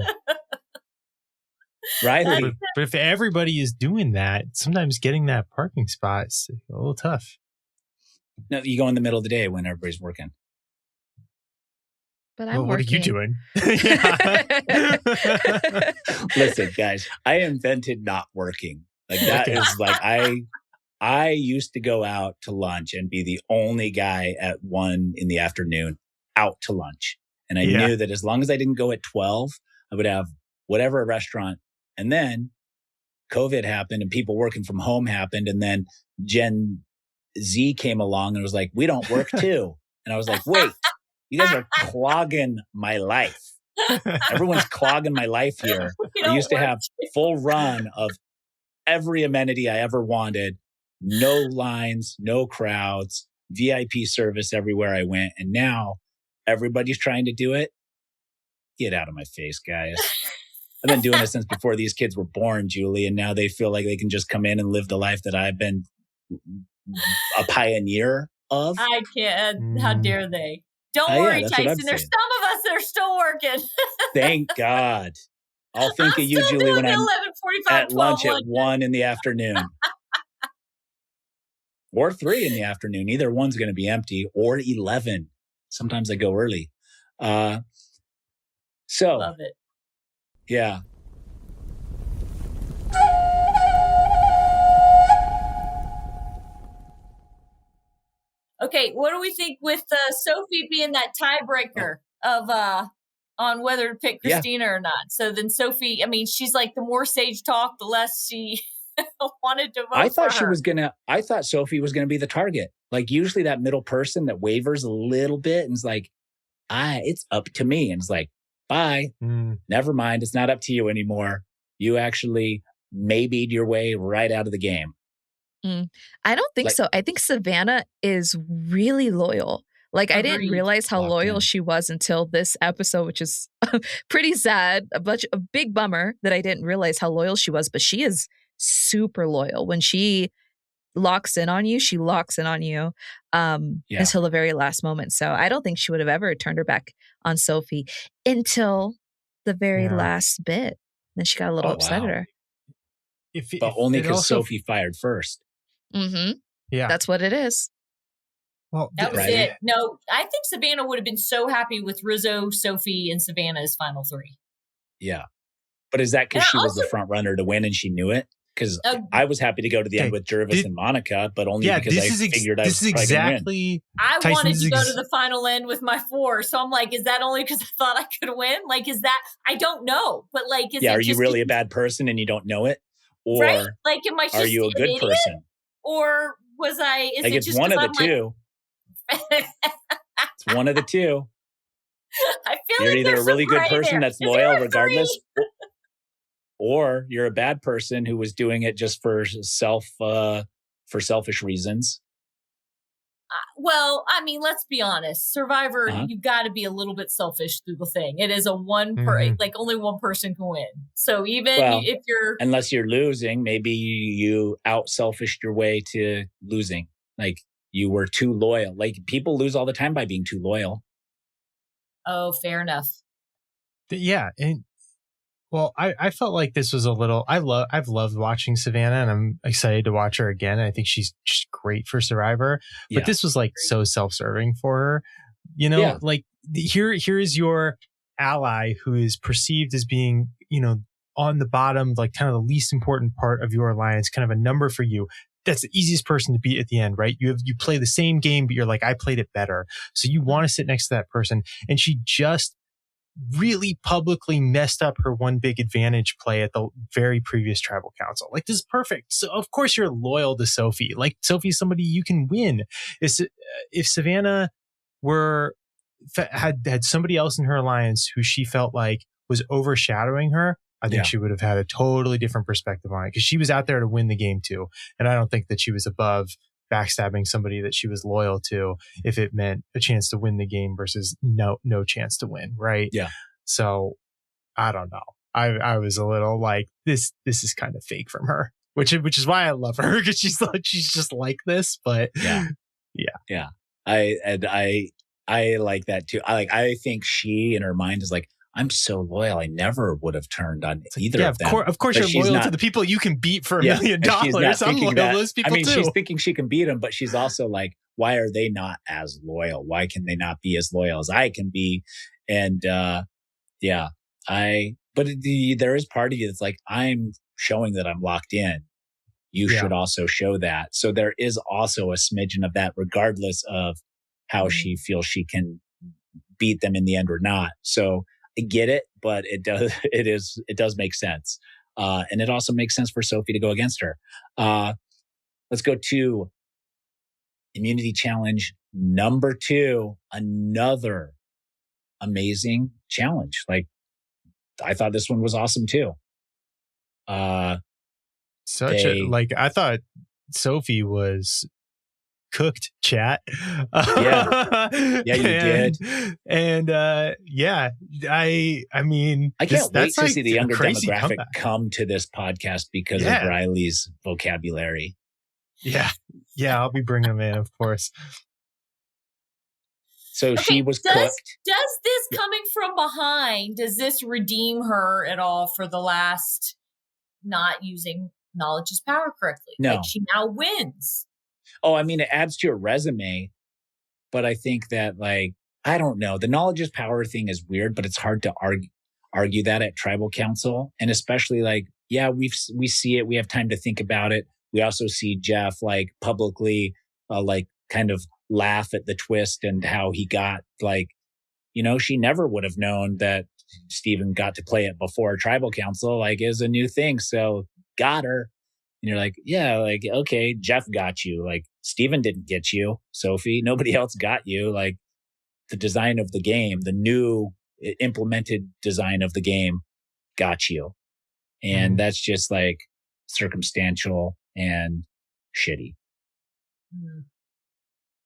Riley. But if everybody is doing that, sometimes getting that parking spot is a little tough. No, you go in the middle of the day when everybody's working. But I'm working. What are you doing? Listen, guys, I invented not working. Like, that is like, I used to go out to lunch and be the only guy at 1 in the afternoon out to lunch. And I knew that as long as I didn't go at 12, I would have whatever restaurant. And then COVID happened and people working from home happened. And then Gen Z came along and was like, we don't work too. And I was like, wait, you guys are clogging my life. Everyone's clogging my life here. I used to have full run of every amenity I ever wanted. No lines, no crowds, VIP service everywhere I went. And now everybody's trying to do it. Get out of my face, guys. I've been doing it since before these kids were born, Julie. And now they feel like they can just come in and live the life that I've been a pioneer of. I can't. How dare they? Don't worry, Tyson. There's some of us that are still working. Thank God. I'll think of you, Julie, when I'm at lunch at 1 in the afternoon. Or 3 in the afternoon. Either one's going to be empty. Or 11. Sometimes I go early. So love it. Yeah. Okay, what do we think with Sophie being that tiebreaker of on whether to pick Christina or not? So then Sophie, I mean, she's like, the more Sage talked, the less she wanted to vote I thought for her. I thought Sophie was gonna be the target. Like, usually that middle person that wavers a little bit and is like, it's up to me. And it's like, bye. Never mind. It's not up to you anymore. You actually maybe'd your way right out of the game. I don't think so. I think Savannah is really loyal. Like, I didn't realize how loyal she was until this episode, which is pretty sad. A big bummer that I didn't realize how loyal she was. But she is super loyal. When she locks in on you, she locks in on you until the very last moment. So I don't think she would have ever turned her back on Sophie until the very last bit. Then she got a little upset at her. But only because Sophie fired first. Yeah. That's what it is. Well, that was it. No, I think Savannah would have been so happy with Rizzo, Sophie, and Savannah as final three. Yeah. But is that because she was the front runner to win and she knew it? Because I was happy to go to the end with Jervis and Monica, but only because I figured I was probably going to win. I wanted to go to the final end with my 4. So I'm like, is that only because I thought I could win? Like, is that, I don't know. But like, is are you really a bad person and you don't know it? Or right? Like, am I just are you a good person? Or was I, is like, it it's just one of the I'm two. It's one of the two. I feel you're like either a really good person that's loyal regardless, or you're a bad person who was doing it just for selfish reasons. Well, I mean, let's be honest. Survivor, you've got to be a little bit selfish through the thing. It is a like only one person can win. So even if you're, unless you're losing, maybe you out-selfished your way to losing. Like you were too loyal. Like people lose all the time by being too loyal. Oh, fair enough. Yeah, and well, I felt like this was a little. I've loved watching Savannah, and I'm excited to watch her again. I think she's just great for Survivor. But this was like so self-serving for her. You know, like here is your ally who is perceived as being, you know, on the bottom, like kind of the least important part of your alliance, kind of a number for you. That's the easiest person to beat at the end, right? You play the same game, but you're like, I played it better. So you want to sit next to that person. And she just really publicly messed up her one big advantage play at the very previous tribal council. Like, this is perfect. So of course you're loyal to Sophie. Like, Sophie's somebody you can win. If Savannah had somebody else in her alliance who she felt like was overshadowing her, I think she would have had a totally different perspective on it, because she was out there to win the game too. And I don't think that she was above backstabbing somebody that she was loyal to if it meant a chance to win the game versus no chance to win, right? Yeah. So I don't know. I was a little like, this is kind of fake from her, which is why I love her, because she's just like this. But yeah. I like that too. I think she in her mind is like, I'm so loyal. I never would have turned on either of them. Of course, you're loyal to the people you can beat for $1 million. I'm loyal to those people too. She's thinking she can beat them, but she's also like, why are they not as loyal? Why can they not be as loyal as I can be? And there is part of you that's like, I'm showing that I'm locked in. You should also show that. So there is also a smidgen of that, regardless of how she feels she can beat them in the end or not. So I get it, but it does make sense. And it also makes sense for Sophie to go against her. Let's go to Immunity Challenge number 2, another amazing challenge. Like, I thought this one was awesome too. I thought Sophie was cooked, chat. You did. And I mean, I can't wait to see the younger demographic come to this podcast because of Riley's vocabulary. Yeah, I'll be bringing them in, of course. So she was cooked. Does this coming from behind, does this redeem her at all for the last not using knowledge is power correctly? No. Like, she now wins. Oh, I mean, it adds to your resume, but I think that, like, I don't know. The knowledge is power thing is weird, but it's hard to argue that at tribal council. And especially like, we see it. We have time to think about it. We also see Jeff like publicly, like kind of laugh at the twist and how he got like, she never would have known that Steven got to play it before tribal council, like is a new thing. So got her. And you're like, okay, Jeff got you. Like, Steven didn't get you, Sophie. Nobody else got you. Like, the design of the game, the new implemented design of the game got you. And that's just like circumstantial and shitty. Mm.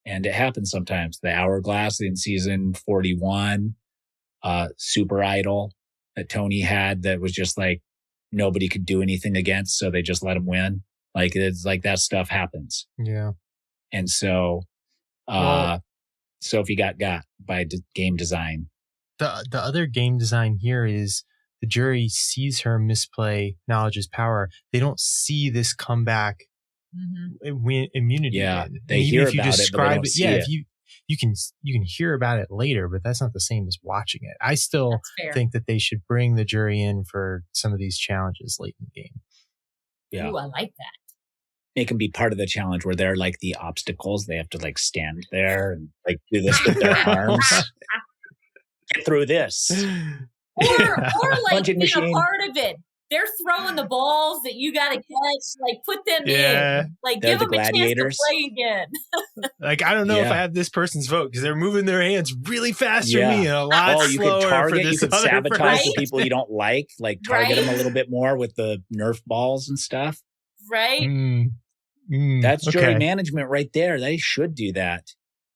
And it happens sometimes. The Hourglass in season 41, Super Idol that Tony had that was just like, nobody could do anything against, so they just let him win. Like, it's like that stuff happens. Yeah. And so Sophie got by game design. The other game design here is the jury sees her misplay knowledge is power. They don't see this comeback immunity. Yeah, in. they hear about it, but they don't see it. You can hear about it later, but that's not the same as watching it. I still think that they should bring the jury in for some of these challenges late in the game. Yeah. Ooh, I like that. It can be part of the challenge where they're like the obstacles. They have to like stand there and like do this with their arms. Get through this. Or like being a part of it. They're throwing the balls that you got to catch. Like put them in. Like give them a chance to play again. Like I don't know if I have this person's vote because they're moving their hands really fast for me and a lot slower. You could target, you could sabotage the people you don't like target them a little bit more with the Nerf balls and stuff. Right. That's jury management right there. They should do that.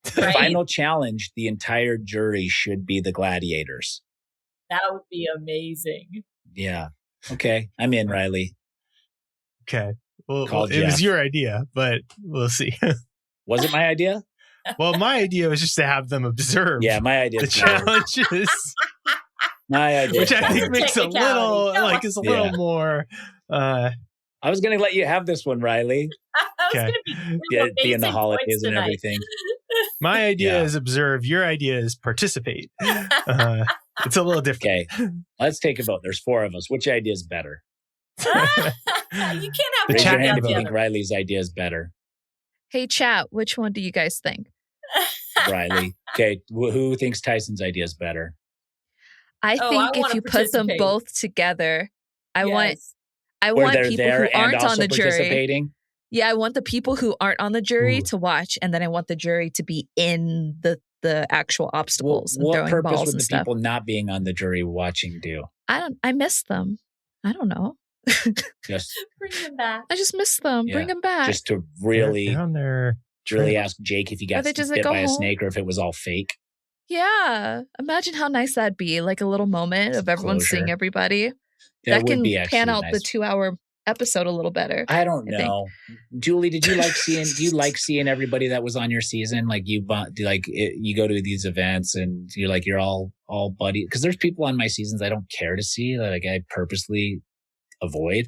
The final challenge, the entire jury should be the gladiators. That would be amazing. Yeah. Okay. I'm in, Riley. Okay. Well, it was your idea, but we'll see. Was it my idea? Well, my idea was just to have them observe. Yeah, my idea. The challenges. My idea. Which I think makes a little, is a little more. I was going to let you have this one, Riley. Okay. Be in the holidays and everything. My idea is observe. Your idea is participate. It's a little different. Okay. Let's take a vote. There's 4 of us. Which idea is better? You can't have Raise your hand if you think Riley's idea is better. Hey, chat. Which one do you guys think? Riley. Okay. Who thinks Tyson's idea is better? I think if you put them both together, I want people who aren't on the jury. Yeah, I want the people who aren't on the jury to watch, and then I want the jury to be in the actual obstacles and throwing balls and stuff. What purpose would the people not being on the jury watching do? I miss them. I don't know. Just bring them back. I just miss them. Bring them back. Just to really ask Jake if he got bit by a snake or if it was all fake. Yeah. Imagine how nice that'd be. Like a little moment of everyone seeing everybody. That can pan out the 2-hour episode a little better. I don't know. Julie, do you like seeing everybody that was on your season? Like you go to these events and you're all buddy, because there's people on my seasons I don't care to see, like I purposely avoid.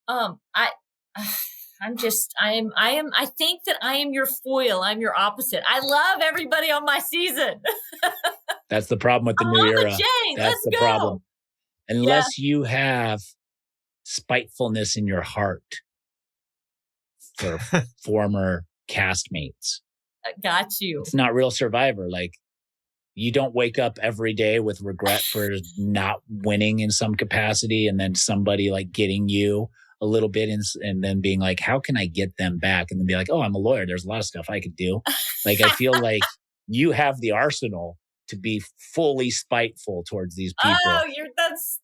I think that I am your foil. I'm your opposite. I love everybody on my season. That's the problem with the new era. That's the problem. Unless you have spitefulness in your heart for former castmates. I got you. It's not real Survivor. Like, you don't wake up every day with regret for not winning in some capacity and then somebody like getting you a little bit and then being like, how can I get them back? And then be like, oh, I'm a lawyer. There's a lot of stuff I could do. Like, I feel like you have the arsenal to be fully spiteful towards these people. Oh,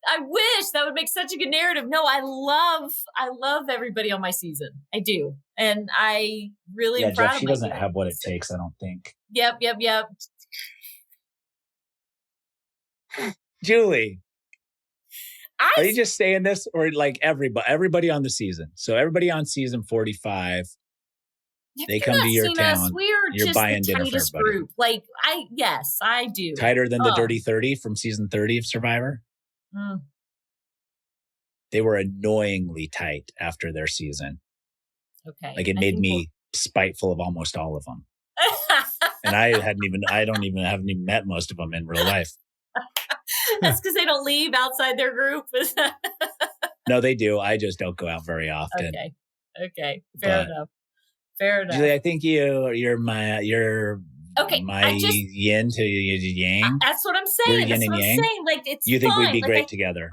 I wish that would make such a good narrative. No, I love everybody on my season. I do. And I really am proud of she doesn't have what it takes, I don't think. Yep. Julie, are you just saying this or like everybody on the season? So everybody on season 45, they come to your town. You're buying dinner for everybody. Group. Like yes, I do. Tighter than the Dirty 30 from season 30 of Survivor. They were annoyingly tight after their season. Okay, like it made me spiteful of almost all of them. And I haven't even met most of them in real life. That's because they don't leave outside their group. No, they do. I just don't go out very often. Okay. Fair enough. Julie, I think you're my yin to yang. That's what I'm saying. That's what I'm saying. Like it's you think fun. we'd be great together?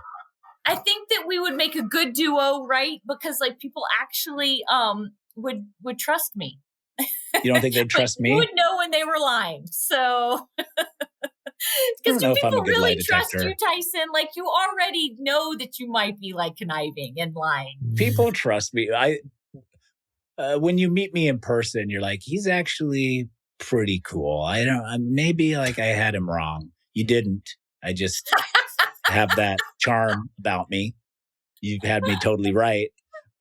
I think that we would make a good duo, right? Because like people actually would trust me. You don't think they'd trust me? You would know when they were lying. So because do people really trust you, Tyson? Like you already know that you might be like conniving and lying. People trust me. When you meet me in person, you're like, he's actually pretty cool. Maybe like I had him wrong. You didn't. I just have that charm about me. You've had me totally right.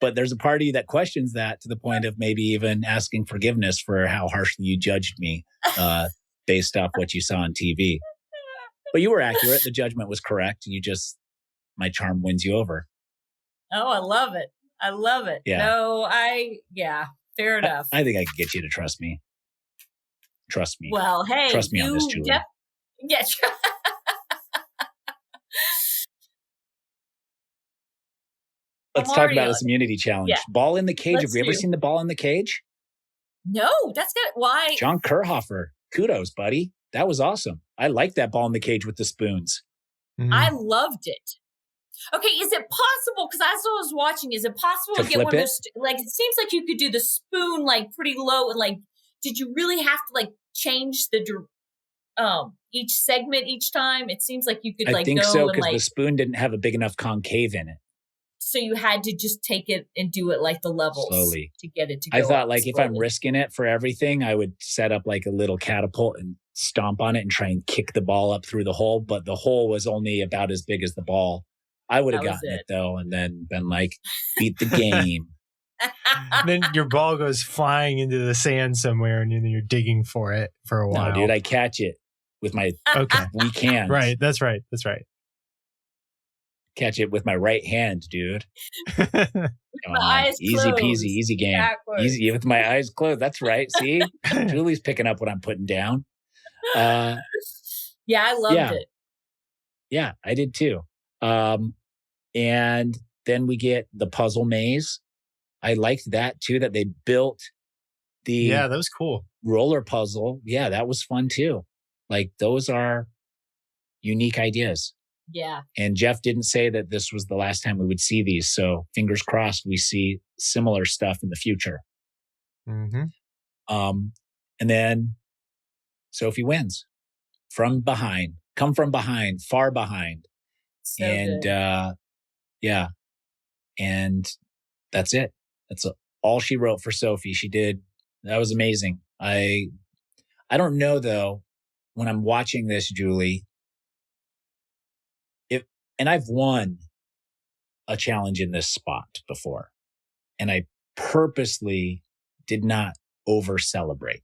But there's a party that questions that to the point of maybe even asking forgiveness for how harshly you judged me based off what you saw on TV. But you were accurate. The judgment was correct. My charm wins you over. Oh, I love it. I love it. Yeah. No, fair enough. I think I can get you to trust me. Trust me. Well, hey, trust me on this, Julie. Let's talk about this immunity challenge. Yeah. Ball in the cage. Have we ever seen the ball in the cage? No, that's good. Why? John Kerhofer. Kudos, buddy. That was awesome. I like that ball in the cage with the spoons. I loved it. Okay, is it possible, because as I was watching, is it possible to get one of those, like, it seems like you could do the spoon, like, pretty low, and, like, did you really have to, like, change the, each segment each time? It seems like you could, like, go and, like... I think so, because the spoon didn't have a big enough concave in it. So you had to just take it and do it, like, the levels. Slowly. To get it to go I thought, like, slowly. If I'm risking it for everything, I would set up, like, a little catapult and stomp on it and try and kick the ball up through the hole, but the hole was only about as big as the ball. I would have gotten it though, and then been like, beat the game. Then your ball goes flying into the sand somewhere, and then you're digging for it for a while. No, dude, I catch it with my weak hand. Right, that's right. That's right. Catch it with my right hand, dude. My eyes easy closed. Peasy, easy game. Backwards. Easy with my eyes closed. That's right. See, Julie's picking up what I'm putting down. Yeah, I loved it. Yeah, I did too. And then we get the puzzle maze. I liked that too, that they built the that was cool. Roller puzzle. Yeah, that was fun too. Like, those are unique ideas. Yeah. And Jeff didn't say that this was the last time we would see these. So fingers crossed we see similar stuff in the future. Mm-hmm. And then Sophie wins from behind, far behind. So and good. And that's it. That's all she wrote for Sophie. She did. That was amazing. I don't know though, when I'm watching this, Julie, and I've won a challenge in this spot before, and I purposely did not over celebrate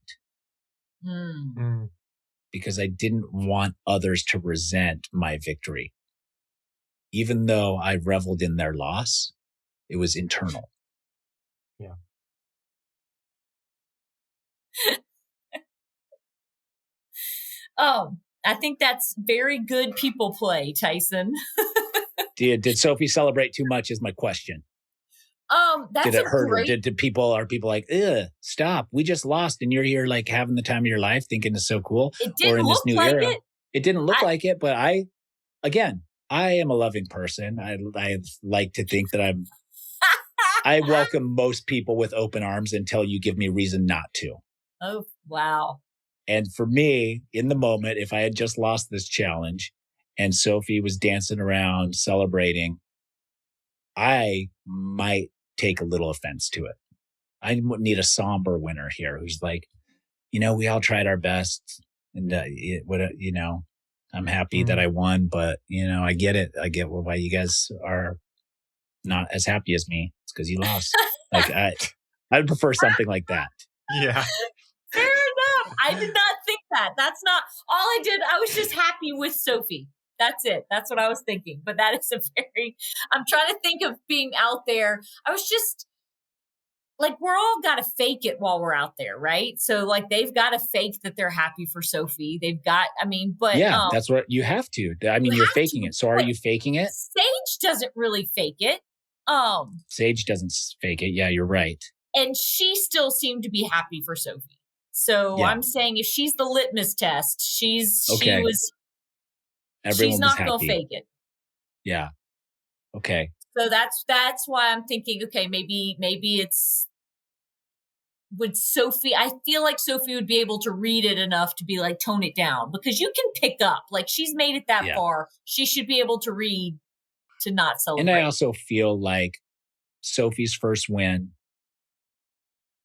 because I didn't want others to resent my victory. Even though I reveled in their loss, it was internal. Yeah. I think that's very good people play, Tyson. Did Sophie celebrate too much is my question. That's did it hurt her? Are people like, ugh, stop, we just lost and you're here like having the time of your life thinking it's so cool? It didn't look like it. It didn't look like it, but I am a loving person. I like to think that I welcome most people with open arms until you give me reason not to. Oh, wow. And for me, in the moment, if I had just lost this challenge and Sophie was dancing around celebrating, I might take a little offense to it. I need a somber winner here who's like, we all tried our best, and I'm happy that I won, but I get it. I get why you guys are not as happy as me. It's because you lost. Like I'd prefer something like that. Yeah. Fair enough. I did not think that. That's not all I did. I was just happy with Sophie. That's it. That's what I was thinking. But that is I'm trying to think of being out there. I was just like, we're all got to fake it while we're out there, right? So like, they've got to fake that they're happy for Sophie. But yeah, that's what you have to. You're faking it. So are you faking it? Sage doesn't really fake it. Sage doesn't fake it. Yeah, you're right. And she still seemed to be happy for Sophie. So I'm saying if she's the litmus test, she's not going to fake it. Yeah. Okay. So that's why I'm thinking, okay, maybe it's would Sophie, I feel like Sophie would be able to read it enough to be like, tone it down, because you can pick up, like, she's made it that far. She should be able to read to not celebrate. And I also feel like Sophie's first win,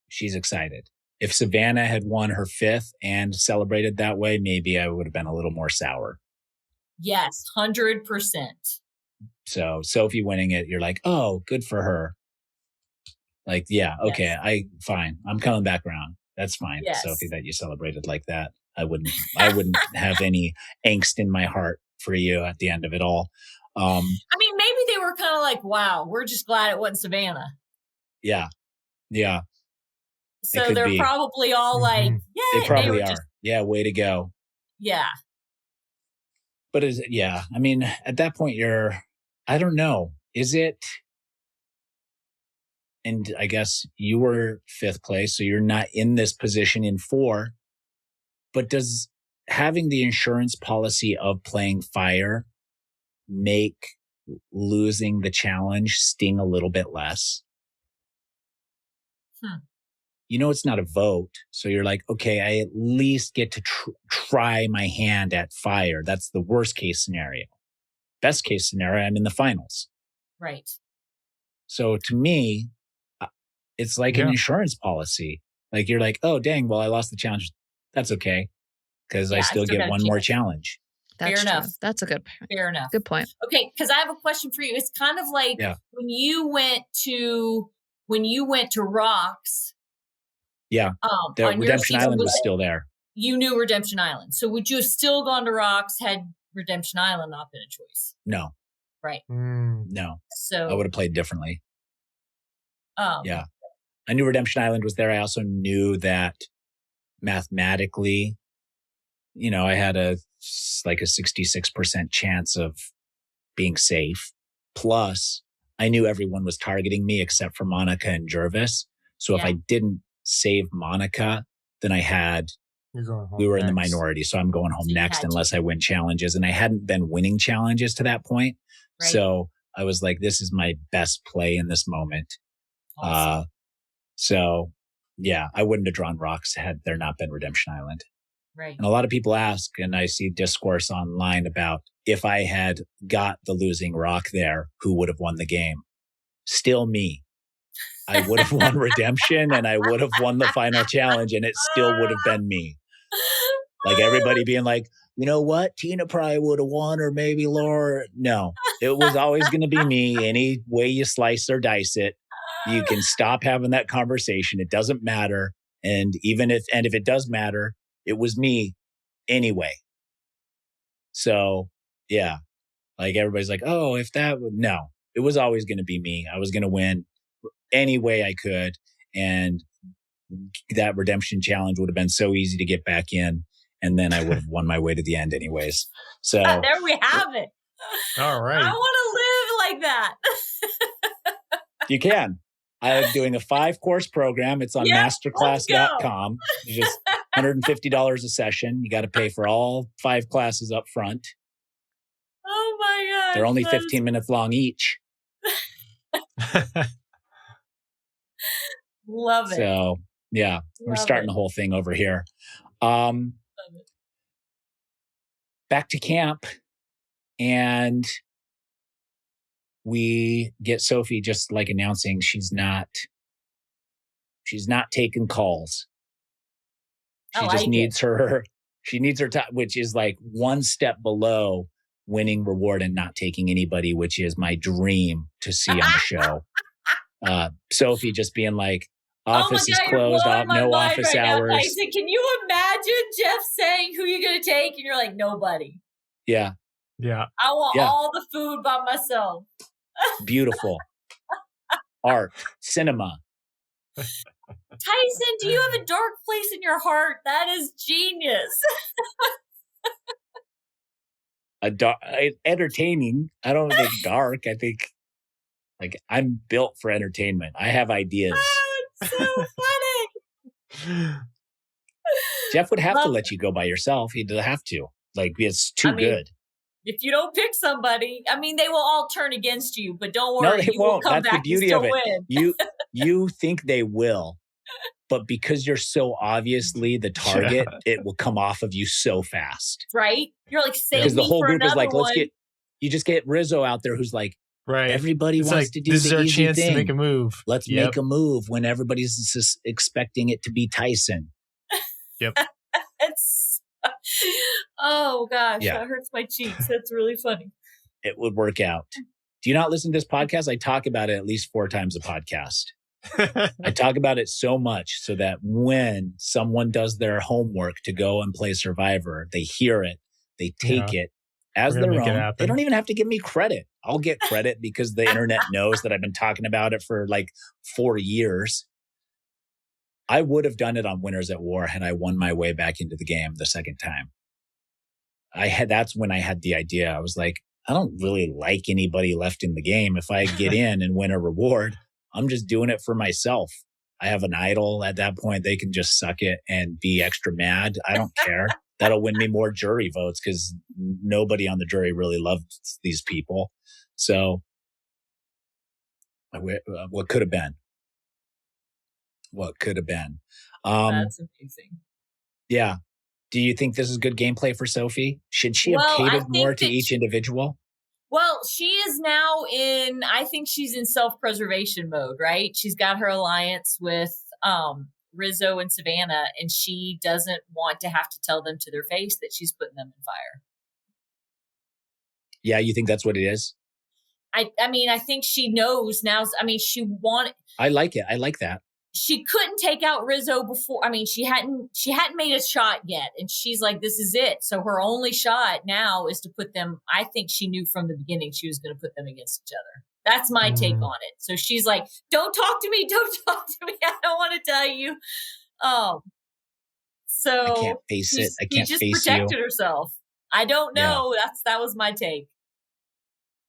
she's excited. If Savannah had won her 5th and celebrated that way, maybe I would have been a little more sour. Yes, 100%. So Sophie winning it, you're like, oh, good for her. Like, yeah, okay, yes. Fine. I'm coming back around. That's fine, yes. Sophie, that you celebrated like that. I wouldn't have any angst in my heart for you at the end of it all. Maybe they were kind of like, wow, we're just glad it wasn't Savannah. Yeah. Yeah. So they're probably all like, yeah, they probably are. Way to go. Yeah. But I mean, at that point I don't know. Is it, and I guess you were 5th place, so you're not in this position in 4, but does having the insurance policy of playing fire make losing the challenge sting a little bit less? It's not a vote. So you're like, okay, I at least get to try my hand at fire. That's the worst case scenario. Best case scenario, I'm in the finals. Right. So to me, it's like an insurance policy. Like you're like, oh, dang, well, I lost the challenge. That's okay. Because I still get one more challenge. That's fair enough. That's a good point. Fair enough. Good point. Okay, because I have a question for you. It's kind of like when you went to Rocks. Yeah. The Redemption Island was still there. You knew Redemption Island. So would you have still gone to Rocks had Redemption Island not been a choice? No. Right. No. So I would have played differently. Yeah. I knew Redemption Island was there. I also knew that mathematically, I had a 66% chance of being safe. Plus, I knew everyone was targeting me except for Monica and Jervis. So if I didn't save Monica, then we were in the minority. So I'm going home next unless I win challenges. And I hadn't been winning challenges to that point. Right. So I was like, this is my best play in this moment. Awesome. I wouldn't have drawn Rocks had there not been Redemption Island. Right. And a lot of people ask, and I see discourse online about if I had got the losing rock there, who would have won the game? Still me. I would have won Redemption and I would have won the final challenge and it still would have been me. Like everybody being like, you know what? Tina probably would have won or maybe Laura. No, it was always going to be me. Any way you slice or dice it, you can stop having that conversation. It doesn't matter. And if it does matter, it was me anyway. So yeah, like everybody's like, oh, no, it was always going to be me. I was going to win any way I could. And that Redemption challenge would have been so easy to get back in. And then I would have won my way to the end anyways. So there we have it. All right. I want to live like that. You can. I'm doing a 5-course program. It's on masterclass.com. It's just $150 a session. You got to pay for all 5 classes up front. Oh my God. They're only 15 minutes long each. Love it. So yeah, we're starting the whole thing over here. Back to camp, and we get Sophie just like announcing she's not taking calls. She just needs her time, which is like one step below winning reward and not taking anybody, which is my dream to see on the show. Sophie just being like, office is closed, no office hours. Tyson, can you imagine Jeff saying who you're going to take? And you're like, nobody. Yeah. Yeah. I want all the food by myself. Beautiful. Art, cinema. Tyson, do you have a dark place in your heart? That is genius. Entertaining. I don't think dark. I think like I'm built for entertainment. I have ideas. Oh, it's so funny. Jeff would have to let you go by yourself. He'd have to. Like, it's too good. If you don't pick somebody, they will all turn against you, but don't worry. No, they won't. That's the beauty of it. Win. You think they will, but because you're so obviously the target, it will come off of you so fast. Right? You're like, save me because the whole for group is like, one. you just get Rizzo out there who's like, right. Everybody wants to do this the is our easy chance thing. to make a move. Let's make a move when everybody's just expecting it to be Tyson. Yep. Oh gosh, that hurts my cheeks. That's really funny. It would work out. Do you not listen to this podcast? I talk about it at least 4 times a podcast. I talk about it so much so that when someone does their homework to go and play Survivor, they hear it, they take it as their own. They don't even have to give me credit. I'll get credit because the internet knows that I've been talking about it for like 4 years. I would have done it on Winners at War had I won my way back into the game the second time. That's when I had the idea. I was like, I don't really like anybody left in the game. If I get in and win a reward, I'm just doing it for myself. I have an idol at that point. They can just suck it and be extra mad. I don't care. That'll win me more jury votes because nobody on the jury really loved these people. So what could have been? What could have been? That's amazing. Yeah. Do you think this is good gameplay for Sophie? Should she have catered more to each individual? Well, she is now I think she's in self-preservation mode, right? She's got her alliance with Rizzo and Savannah, and she doesn't want to have to tell them to their face that she's putting them in fire. Yeah, you think that's what it is? I mean, I think she knows now. I mean, I like it. I like that. She couldn't take out Rizzo before. I mean, she hadn't made a shot yet. And she's like, this is it. So her only shot now is to put them, I think she knew from the beginning she was going to put them against each other. That's my take on it. So she's like, don't talk to me. Don't talk to me. I don't want to tell you. So I can't face it. I can't face you. She just protected herself. I don't know. Yeah. That was my take.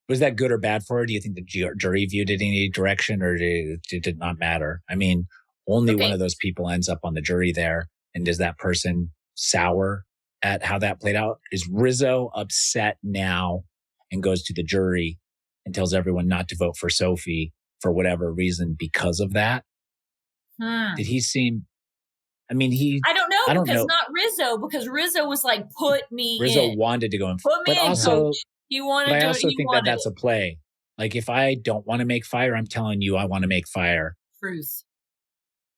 Was that good or bad for her? Do you think the jury viewed it in any direction, or it did not matter? I mean, only one of those people ends up on the jury there. And does that person sour at how that played out? Is Rizzo upset now and goes to the jury and tells everyone not to vote for Sophie for whatever reason because of that? Did he seem... I mean, I don't know, because not Rizzo, because Rizzo was like, put me Rizzo in. wanted to go in. Put me in, coach. But I also think that's a play. Like, if I don't want to make fire, I'm telling you I want to make fire. Truth.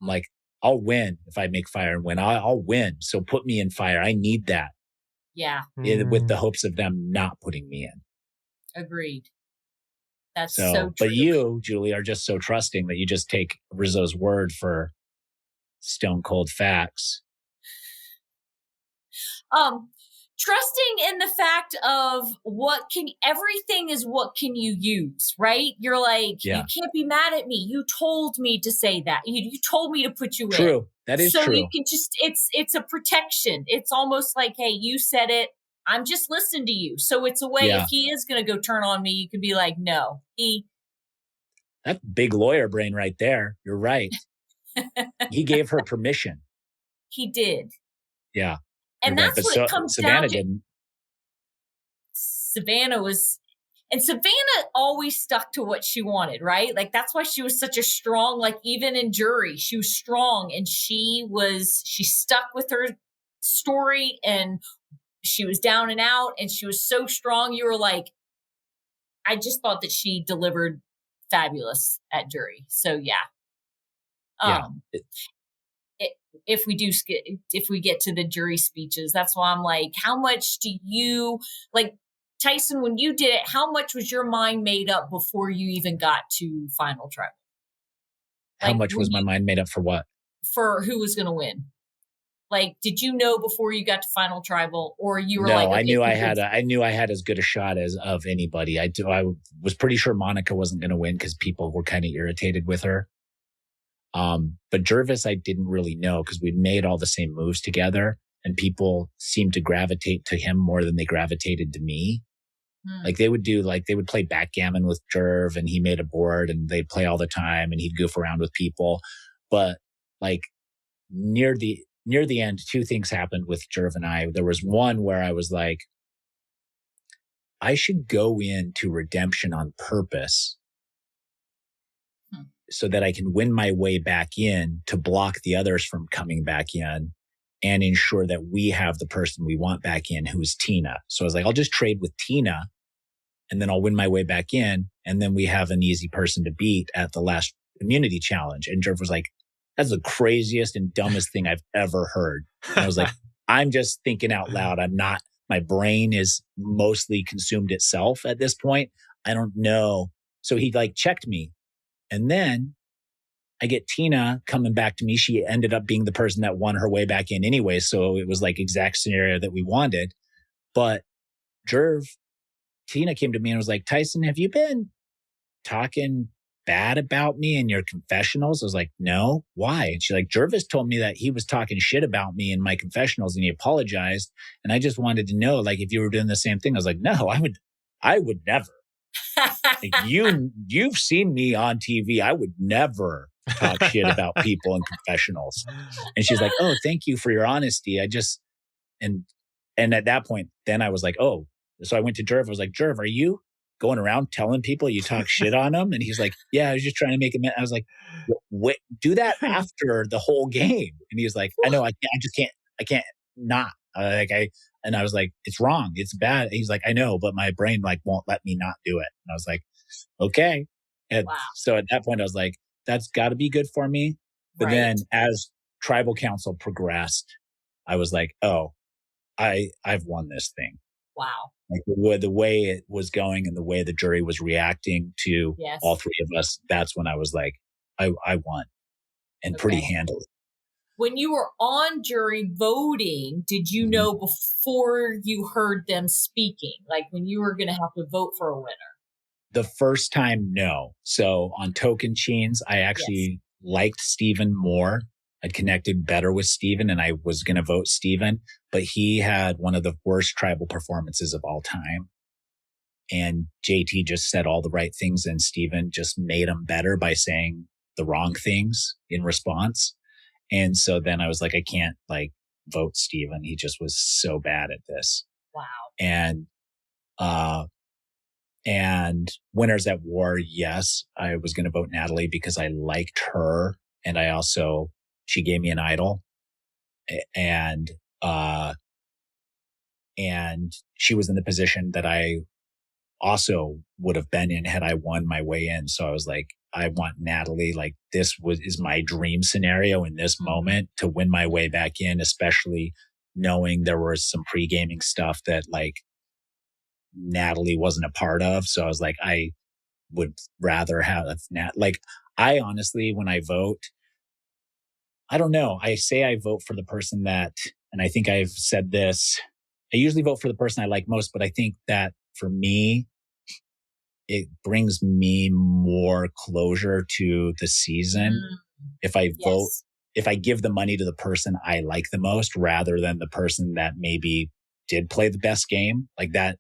I'm like, I'll win if I make fire and win. I'll win. So put me in fire. I need that. Yeah. With the hopes of them not putting me in. Agreed. That's so true. But you, Julie, are just so trusting that you just take Rizzo's word for stone cold facts. Trusting in the fact of everything is what can you use, right? You're like, you can't be mad at me. You told me to say that. You told me to put you in. True. That is true. So you can it's a protection. It's almost like, hey, you said it. I'm just listening to you. So it's a way, if he is going to go turn on me, you can be like, no. That's big lawyer brain right there. You're right. He gave her permission. He did. Yeah. And that's what it comes Savannah down to. Didn't. Savannah always stuck to what she wanted, right? Like, that's why she was such a strong, like, even in jury, she was strong, and she stuck with her story, and she was down and out, and she was so strong. You were like, I just thought that she delivered fabulous at jury. So if we get to the jury speeches, that's why I'm like, how much do you, like, Tyson, when you did it, how much was your mind made up before you even got to final tribal? How much was my mind made up for what? For who was going to win? Like, did you know before you got to final tribal, or you were like, I knew I had as good a shot as of anybody. I was pretty sure Monica wasn't going to win because people were kind of irritated with her. But Jervis, I didn't really know because we'd made all the same moves together, and people seemed to gravitate to him more than they gravitated to me. Like they would play backgammon with Jerv, and he made a board, and they'd play all the time, and he'd goof around with people. But like near the end, two things happened with Jerv and I. There was one where I was like, I should go into redemption on purpose so that I can win my way back in to block the others from coming back in and ensure that we have the person we want back in, who is Tina. So I was like, I'll just trade with Tina and then I'll win my way back in. And then we have an easy person to beat at the last immunity challenge. And Jerv was like, that's the craziest and dumbest thing I've ever heard. And I was like, I'm just thinking out loud. My brain is mostly consumed itself at this point. I don't know. So he like checked me. And then I get Tina coming back to me. She ended up being the person that won her way back in anyway. So it was like exact scenario that we wanted. But Jerv Tina came to me and was like, Tyson, have you been talking bad about me in your confessionals? I was like, no, why? And she's like, Jervis told me that he was talking shit about me in my confessionals and he apologized. And I just wanted to know, like, if you were doing the same thing. I was like, no, I would never. Like, you've seen me on TV. I would never talk shit about people in confessionals. And she's like, oh, thank you for your honesty. And at that point, then I was like, oh, so I went to Jerv. I was like, Jerv, are you going around telling people you talk shit on them? And he's like, yeah, I was just trying to make him. I was like, wait, do that after the whole game. And he was like, I know, I can't not. And I was like, it's wrong. It's bad. And he's like, I know, but my brain like won't let me not do it. And I was like, okay. And so at that point I was like, that's got to be good for me. But then as tribal council progressed, I was like, oh, I've won this thing. Wow. Like the way it was going and the way the jury was reacting to all three of us, that's when I was like, I won, and pretty handily. When you were on jury voting, did you know before you heard them speaking, like when you were going to have to vote for a winner? The first time, no. So on Token Cheens, I actually liked Steven more. I'd connected better with Steven and I was going to vote Steven, but he had one of the worst tribal performances of all time. And JT just said all the right things and Steven just made him better by saying the wrong things in response. And so then I was like, I can't like vote Steven. He just was so bad at this. Wow. And Winners at War, yes, I was going to vote Natalie because I liked her. And she gave me an idol. And she was in the position that I also would have been in had I won my way in. So I was like, I want Natalie. Like this is my dream scenario in this moment to win my way back in, especially knowing there was some pre-gaming stuff that like Natalie wasn't a part of. So I was like, I would rather have like, I honestly, when I vote, I don't know. I say I vote for the person that, and I think I've said this, I usually vote for the person I like most, but I think that for me, it brings me more closure to the season. If I vote, if I give the money to the person I like the most rather than the person that maybe did play the best game like that,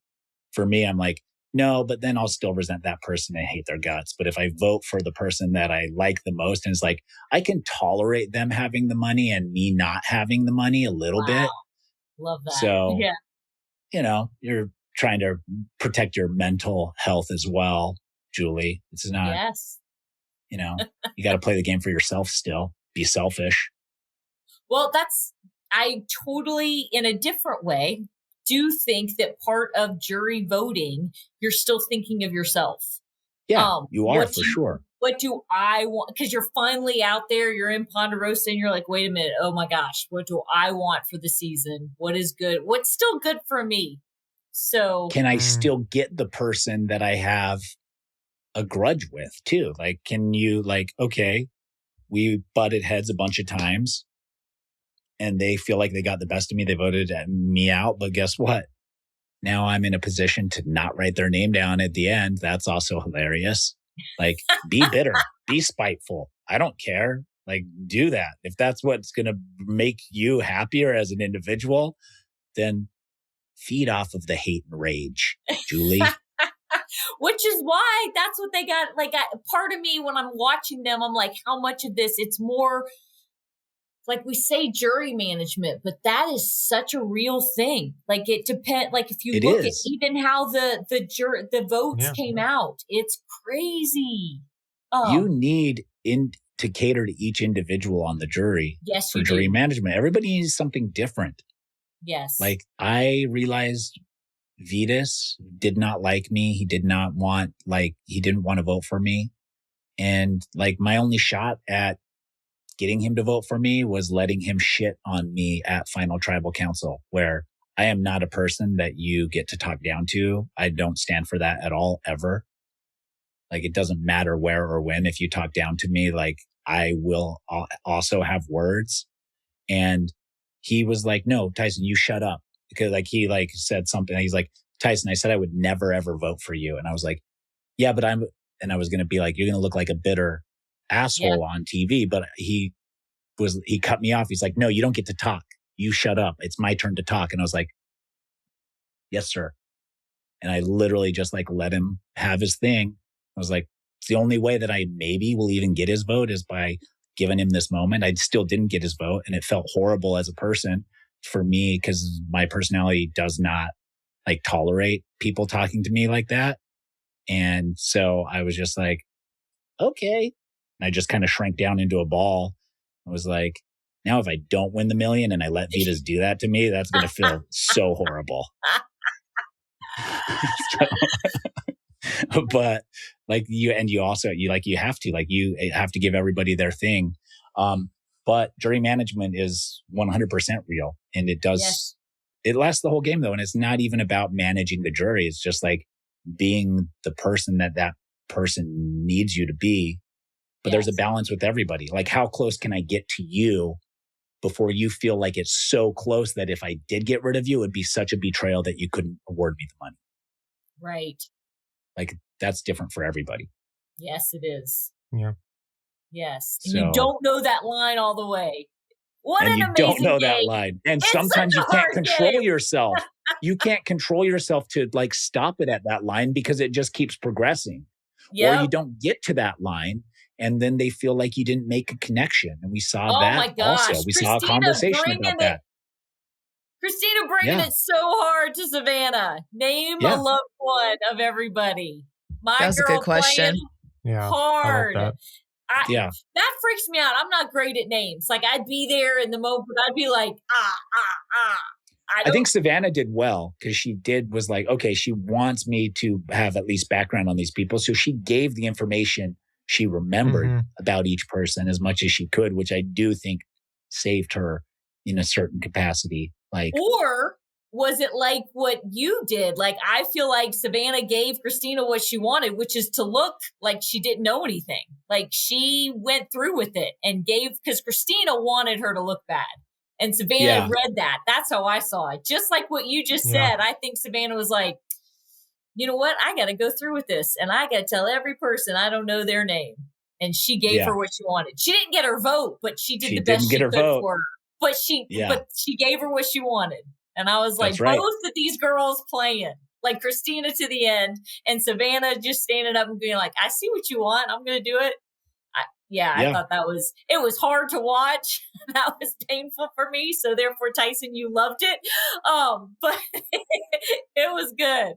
for me, I'm like, no, but then I'll still resent that person and hate their guts. But if I vote for the person that I like the most, and it's like, I can tolerate them having the money and me not having the money a little bit. Love that. So, you're trying to protect your mental health as well, Julie. It's not, you got to play the game for yourself still. Be selfish. Well, I totally, in a different way, do think that part of jury voting, you're still thinking of yourself. Yeah, you are for sure. What do I want? Because you're finally out there, you're in Ponderosa and you're like, wait a minute. Oh my gosh, what do I want for the season? What is good? What's still good for me? So can I still get the person that I have a grudge with too? Like, can you okay, we butted heads a bunch of times and they feel like they got the best of me. They voted me out, but guess what? Now I'm in a position to not write their name down at the end. That's also hilarious. Like, be bitter, be spiteful. I don't care. Like, do that. If that's what's going to make you happier as an individual, then feed off of the hate and rage, Julie. Which is why that's what they got. Like, part of me, when I'm watching them, I'm like, how much of this? It's more like we say jury management, but that is such a real thing. Like, it depends. Like, if you look at even how the votes came out, it's crazy. You need to cater to each individual on the jury. Yes, for jury management. Everybody needs something different. Yes. Like, I realized Vitas did not like me. He didn't want to vote for me. And like, my only shot at getting him to vote for me was letting him shit on me at Final Tribal Council, where I am not a person that you get to talk down to. I don't stand for that at all, ever. Like, it doesn't matter where or when. If you talk down to me, like, I will also have words. And he was like, no, Tyson, you shut up. Because like, he like said something. He's like, Tyson, I said I would never, ever vote for you. And I was like, yeah, but and I was going to be like, you're going to look like a bitter asshole on TV. But he cut me off. He's like, no, you don't get to talk. You shut up. It's my turn to talk. And I was like, yes, sir. And I literally just like let him have his thing. I was like, it's the only way that I maybe will even get his vote is by giving him this moment. I still didn't get his vote. And it felt horrible as a person for me because my personality does not like tolerate people talking to me like that. And so I was just like, okay. And I just kind of shrank down into a ball. I was like, now if I don't win the million and I let Vitas do that to me, that's going to feel so horrible. But like you have to give everybody their thing. But jury management is 100% real. And it does, it lasts the whole game though. And it's not even about managing the jury. It's just like being the person that person needs you to be. But there's a balance with everybody. Like how close can I get to you before you feel like it's so close that if I did get rid of you, it would be such a betrayal that you couldn't award me the money. Right. Like that's different for everybody. Yes, it is. Yeah. Yes. And you don't know that line all the way. What an amazing you don't know game. that line. And it's sometimes you can't control game. yourself. You can't control yourself to like stop it at that line because it just keeps progressing. Or you don't get to that line. And then they feel like you didn't make a connection. And we saw that my gosh. also. We saw a conversation about that. Christina bringing it so hard to Savannah. Name a loved one of everybody. That's a good question. Hard. That freaks me out. I'm not great at names. Like I'd be there in the moment. I'd be like, I think Savannah did well because she was like, okay, she wants me to have at least background on these people. So she gave the information she remembered about each person as much as she could, which I do think saved her in a certain capacity. Or was it like what you did? Like, I feel like Savannah gave Christina what she wanted, which is to look like she didn't know anything. Like she went through with it and because Christina wanted her to look bad. And Savannah read that. That's how I saw it. Just like what you just said. I think Savannah was like, you know what? I got to go through with this. And I got to tell every person I don't know their name. And she gave her what she wanted. She didn't get her vote, but she did the best she could for her. But she gave her what she wanted. And I was like, both of these girls playing. Like Christina to the end and Savannah just standing up and being like, I see what you want. I'm going to do it. I thought it was hard to watch. That was painful for me. So therefore, Tyson, you loved it. But it was good.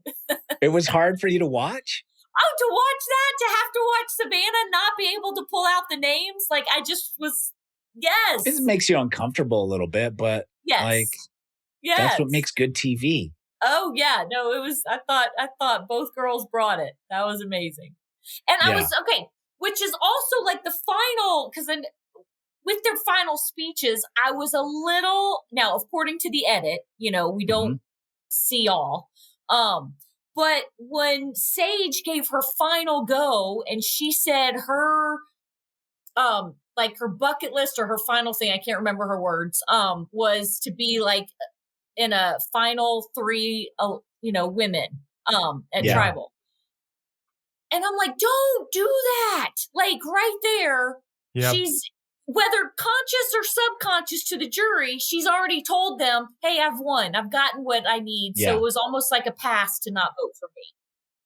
It was hard for you to watch? Oh, to watch that, to have to watch Savannah not be able to pull out the names. Like I just was, It makes you uncomfortable a little bit, but that's what makes good TV. Oh yeah. No, it was, I thought both girls brought it. That was amazing. And I was, okay. Which is also like the final, because then with their final speeches, I was a little, now according to the edit, we don't see all. But when Sage gave her final go and she said her, like her bucket list or her final thing, I can't remember her words, was to be like in a final 3, women, at Tribal. And I'm like, don't do that. Like right there, she's, whether conscious or subconscious to the jury, she's already told them, hey, I've won. I've gotten what I need. So it was almost like a pass to not vote for me.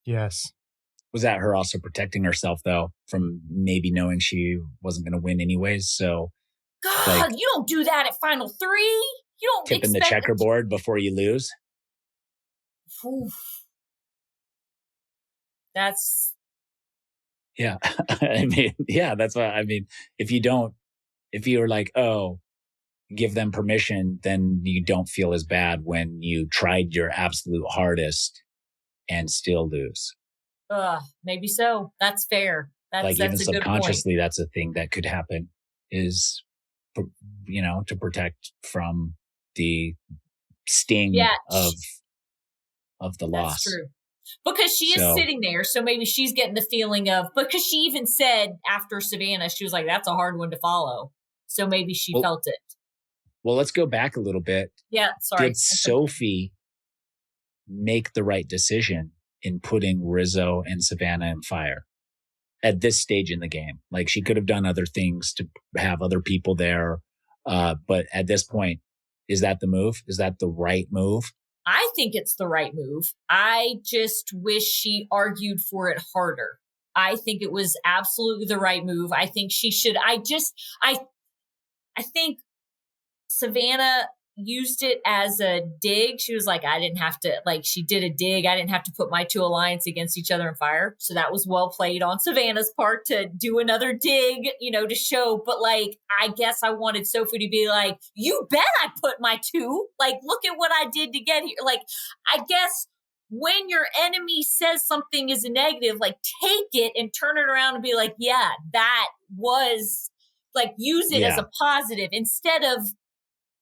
Yes. Was that her also protecting herself, though, from maybe knowing she wasn't going to win anyways? So, God, you don't do that at Final 3. You don't tipping the checkerboard before you lose. Oof. That's... Yeah. I mean, that's what I mean. If you're like, oh, give them permission, then you don't feel as bad when you tried your absolute hardest and still lose. Maybe so. That's fair. That's even a subconsciously, that's a thing that could happen is, to protect from the sting of the loss. That's true. Because she is sitting there, so maybe she's getting the feeling of, because she even said after Savannah, she was like, that's a hard one to follow. So maybe she felt it. Well, let's go back a little bit. Yeah, sorry. Did Sophie make the right decision in putting Rizzo and Savannah in fire at this stage in the game. Like, she could have done other things to have other people there. But at this point, is that the move? Is that the right move? I think it's the right move. I just wish she argued for it harder. I think it was absolutely the right move. I think she should. I think Savannah used it as a dig. She was like, I didn't have to, like, she did a dig. I didn't have to put my two alliance against each other in fire. So that was well played on Savannah's part to do another dig, to show. But like, I guess I wanted Sophie to be like, you bet I put my two. Like, look at what I did to get here. Like, I guess when your enemy says something is a negative, like, take it and turn it around and be like, yeah, that was, like, use it as a positive instead of,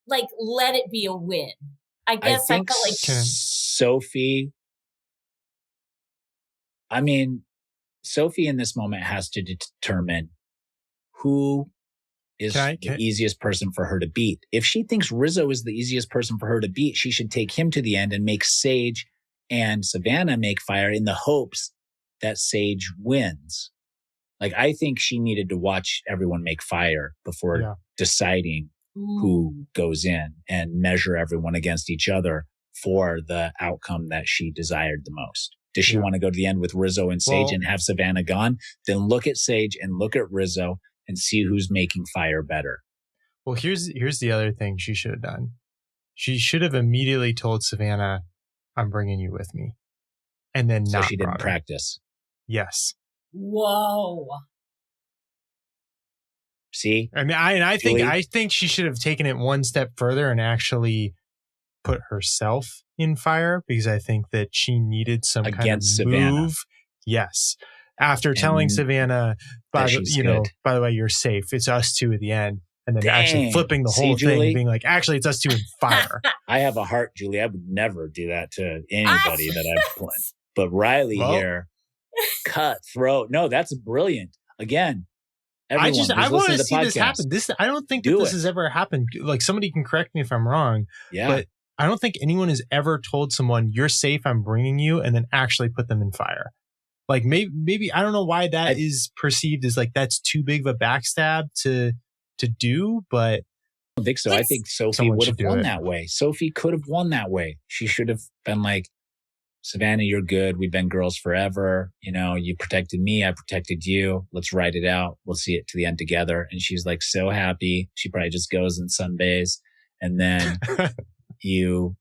like, let it be a win. I guess I felt like Sophie in this moment has to determine who is the easiest person for her to beat. If she thinks Rizzo is the easiest person for her to beat, she should take him to the end and make Sage and Savannah make fire in the hopes that Sage wins. Like, I think she needed to watch everyone make fire before deciding who goes in and measure everyone against each other for the outcome that she desired the most. Does she want to go to the end with Rizzo and Sage and have Savannah gone? Then look at Sage and look at Rizzo and see who's making fire better. Well, here's the other thing she should have done. She should have immediately told Savannah, I'm bringing you with me. And then so she didn't practice. Yes. Whoa. See? I mean, I think she should have taken it one step further and actually put herself in fire, because I think that she needed some against kind of Savannah. move. Yes. After telling Savannah, by the way, you're safe. It's us two at the end. And then actually flipping the whole thing, being like, actually, it's us two in fire. I have a heart, Julie. I would never do that to anybody that I've played. But Riley here, cutthroat. No, that's brilliant. Again, I want to see this happen. I don't think that this has ever happened. Like, somebody can correct me if I'm wrong. Yeah. But I don't think anyone has ever told someone, you're safe, I'm bringing you, and then actually put them in fire. Like, maybe I don't know why that is perceived as like, that's too big of a backstab to do, but I don't think so. I think Sophie would have won that way. Sophie could have won that way. She should have been like, Savannah, you're good. We've been girls forever. You protected me. I protected you. Let's ride it out. We'll see it to the end together. And she's like so happy. She probably just goes and sunbathes. And then you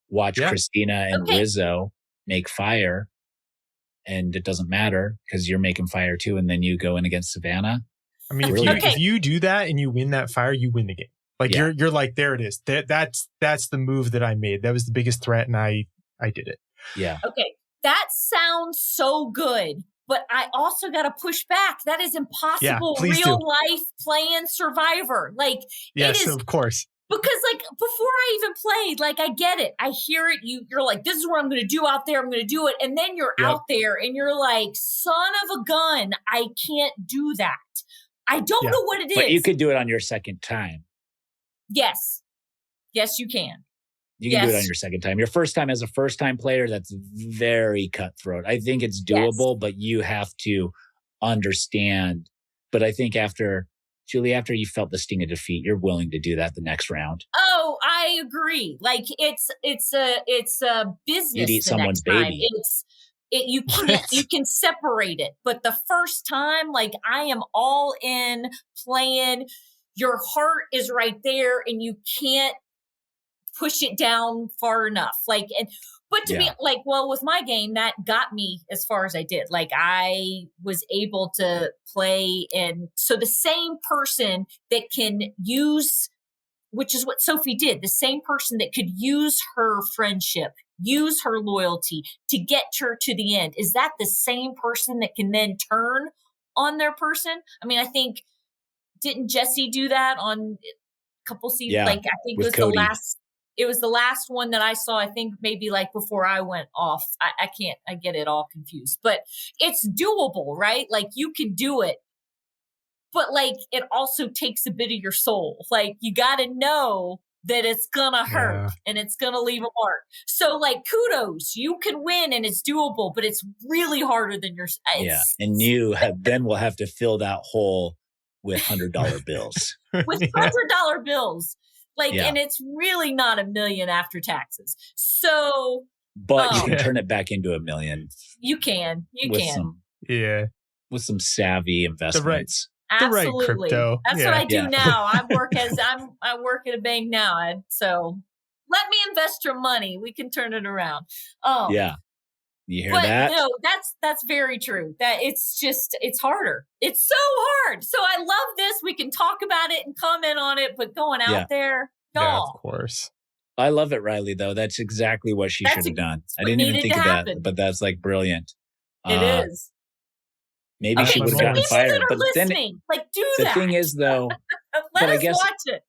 watch Christina and Rizzo make fire. And it doesn't matter because you're making fire too. And then you go in against Savannah. I mean, if you do that and you win that fire, you win the game. Like, you're like, there it is. That's the move that I made. That was the biggest threat. And I did it. Yeah. Okay. That sounds so good, but I also got to push back. That is impossible. Real life playing Survivor. Like, yes, of course. Because, like, before I even played, like, I get it. I hear it. You're like, this is what I'm going to do out there. I'm going to do it. And then you're out there and you're like, son of a gun, I can't do that. I don't know what it is. But you could do it on your second time. Yes. Yes, you can. You can do it on your second time. Your first time as a first-time player, that's very cutthroat. I think it's doable, but you have to understand. But I think after you felt the sting of defeat, you're willing to do that the next round. Oh, I agree. Like, it's a business. You'd eat someone's baby. You can separate it. But the first time, like, I am all in playing. Your heart is right there and you can't push it down far enough. Like, but to be like, well, with my game, that got me as far as I did. Like, I was able to play. And so the same person that can use, which is what Sophie did, the same person that could use her friendship, use her loyalty to get her to the end. Is that the same person that can then turn on their person? I mean, I think, didn't Jesse do that on a couple seasons? Yeah, like, I think it was the last one that I saw, I think maybe like before I went off. I get it all confused, but it's doable, right? Like, you can do it, but like, it also takes a bit of your soul. Like, you got to know that it's gonna hurt and it's gonna leave a mark. So like, kudos, you can win and it's doable, but it's really harder than your. And you then will have to fill that hole with $100 bills. With $100 bills, and it's really not $1 million after taxes. So, but you can turn it back into $1 million. You can. With some savvy investments. Absolutely. The right crypto. That's what I do now. I work at a bank now. So let me invest your money. We can turn it around. You hear that? No, that's very true. That it's harder. It's so hard. So I love this. We can talk about it and comment on it, but going out there, of course. I love it, Riley, though. That's exactly what she should have done. I didn't even think of that, but that's like brilliant. It is. Maybe she would have gotten fired. But then do the that. thing is, though, let us watch it.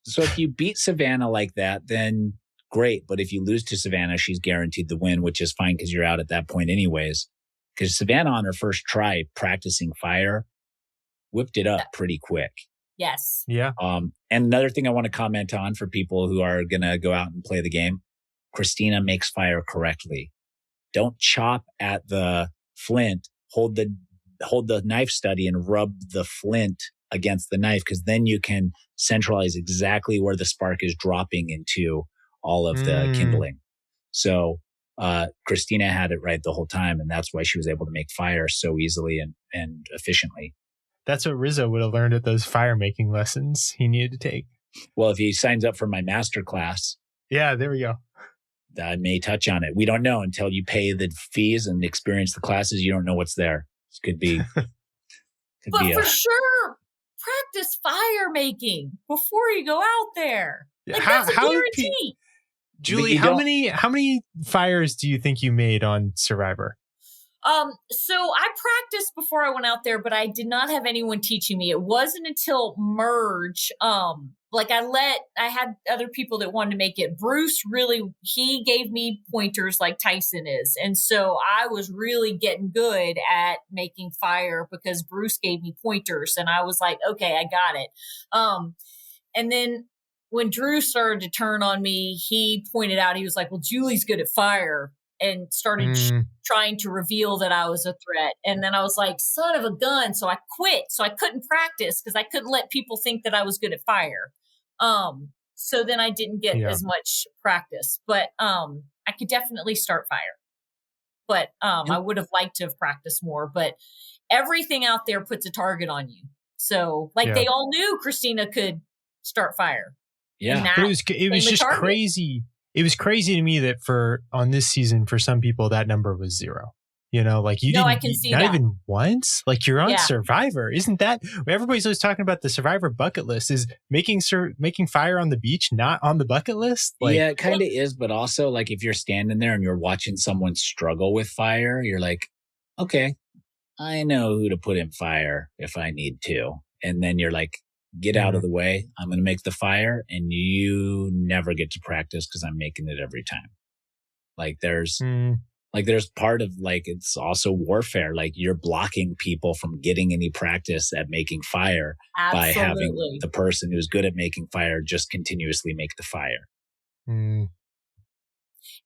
So if you beat Savannah like that, then great. But if you lose to Savannah, she's guaranteed the win, which is fine because you're out at that point anyways. Because Savannah on her first try practicing fire whipped it up pretty quick. Yes. Yeah. And another thing I want to comment on for people who are going to go out and play the game, Christina makes fire correctly. Don't chop at the flint. Hold the knife steady and rub the flint against the knife, because then you can centralize exactly where the spark is dropping into all of the kindling. So Christina had it right the whole time, and that's why she was able to make fire so easily and efficiently. That's what Rizzo would have learned at those fire making lessons he needed to take. Well, if he signs up for my master class. Yeah, there we go. I may touch on it. We don't know until you pay the fees and experience the classes. You don't know what's there. It could be. For sure, practice fire making before you go out there. That's a guarantee. Julie, how many fires do you think you made on Survivor? So I practiced before I went out there, but I did not have anyone teaching me. It wasn't until Merge, I had other people that wanted to make it. Bruce he gave me pointers like Tyson is. And so I was really getting good at making fire because Bruce gave me pointers and I was like, okay, I got it. And then when Drew started to turn on me, he pointed out, he was like, well, Julie's good at fire. And started trying to reveal that I was a threat. And then I was like, son of a gun. So I quit. So I couldn't practice because I couldn't let people think that I was good at fire. So then I didn't get as much practice. But I could definitely start fire. But I would have liked to have practiced more. But everything out there puts a target on you. So they all knew Christina could start fire. Yeah. But it was just crazy. It was crazy to me that on this season, for some people, that number was 0. You know, like I can see not that. Even once. Like you're on Survivor, isn't that? Everybody's always talking about the Survivor bucket list. Is making fire on the beach not on the bucket list? Yeah, it kind of is, but also like if you're standing there and you're watching someone struggle with fire, you're like, okay, I know who to put in fire if I need to, and then you're like, get out of the way. I'm going to make the fire, and you never get to practice because I'm making it every time. Like there's part of it's also warfare. Like you're blocking people from getting any practice at making fire by having the person who's good at making fire just continuously make the fire. And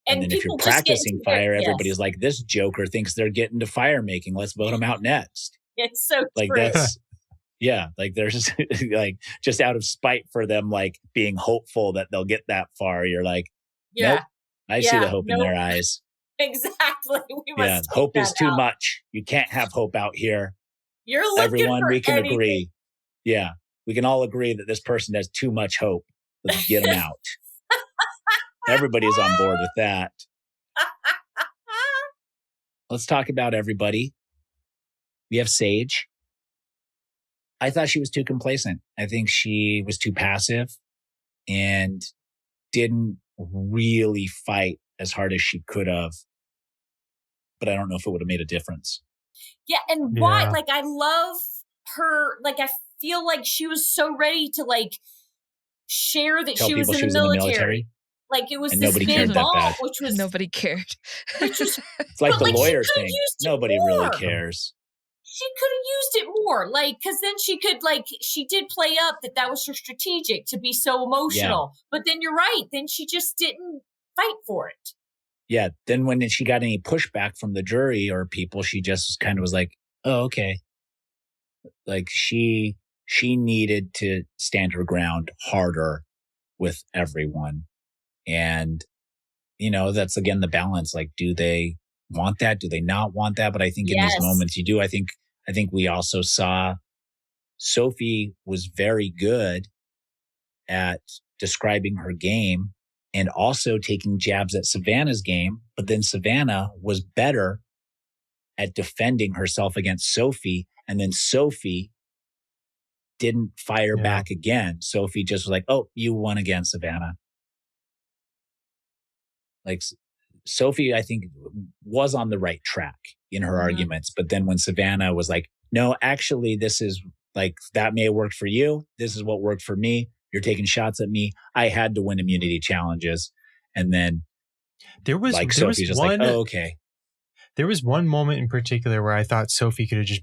then if you're practicing fire, everybody's like, this joker thinks they're getting to fire making. Let's vote him out next. It's so like true. That's. Yeah, like there's just out of spite for them, being hopeful that they'll get that far. You're like, nope, I see the hope in their eyes. Exactly. Hope is too much. You can't have hope out here. You're looking Everyone, for we can anything. agree. Yeah, we can all agree that this person has too much hope. Let's get them out. Everybody's on board with that. Let's talk about everybody. We have Sage. I thought she was too complacent. I think she was too passive and didn't really fight as hard as she could have. But I don't know if it would have made a difference. Yeah, and why? I love her. I feel like she was so ready to share that she was in the military. It was and this nobody big cared ball, that bad. which was nobody cared. Which was it's like the lawyer thing. Nobody really cares. She could have used it more, like, because then she did play up that was her strategic to be so emotional. Yeah. But then you're right. Then she just didn't fight for it. Yeah. Then when she got any pushback from the jury or people, she just kind of was like, oh, okay. Like she needed to stand her ground harder with everyone. And, that's again, the balance. Like, do they want that? Do they not want that? But I think in these moments you do. I think we also saw Sophie was very good at describing her game and also taking jabs at Savannah's game. But then Savannah was better at defending herself against Sophie. And then Sophie didn't fire back again. Sophie just was like, oh, you won again, Savannah. Like Sophie, I think, was on the right track in her arguments. But then when Savannah was like, no, actually, this is like, that may have worked for you. This is what worked for me. You're taking shots at me. I had to win immunity challenges. And then Sophie's just like, oh, okay. There was one moment in particular where I thought Sophie could have just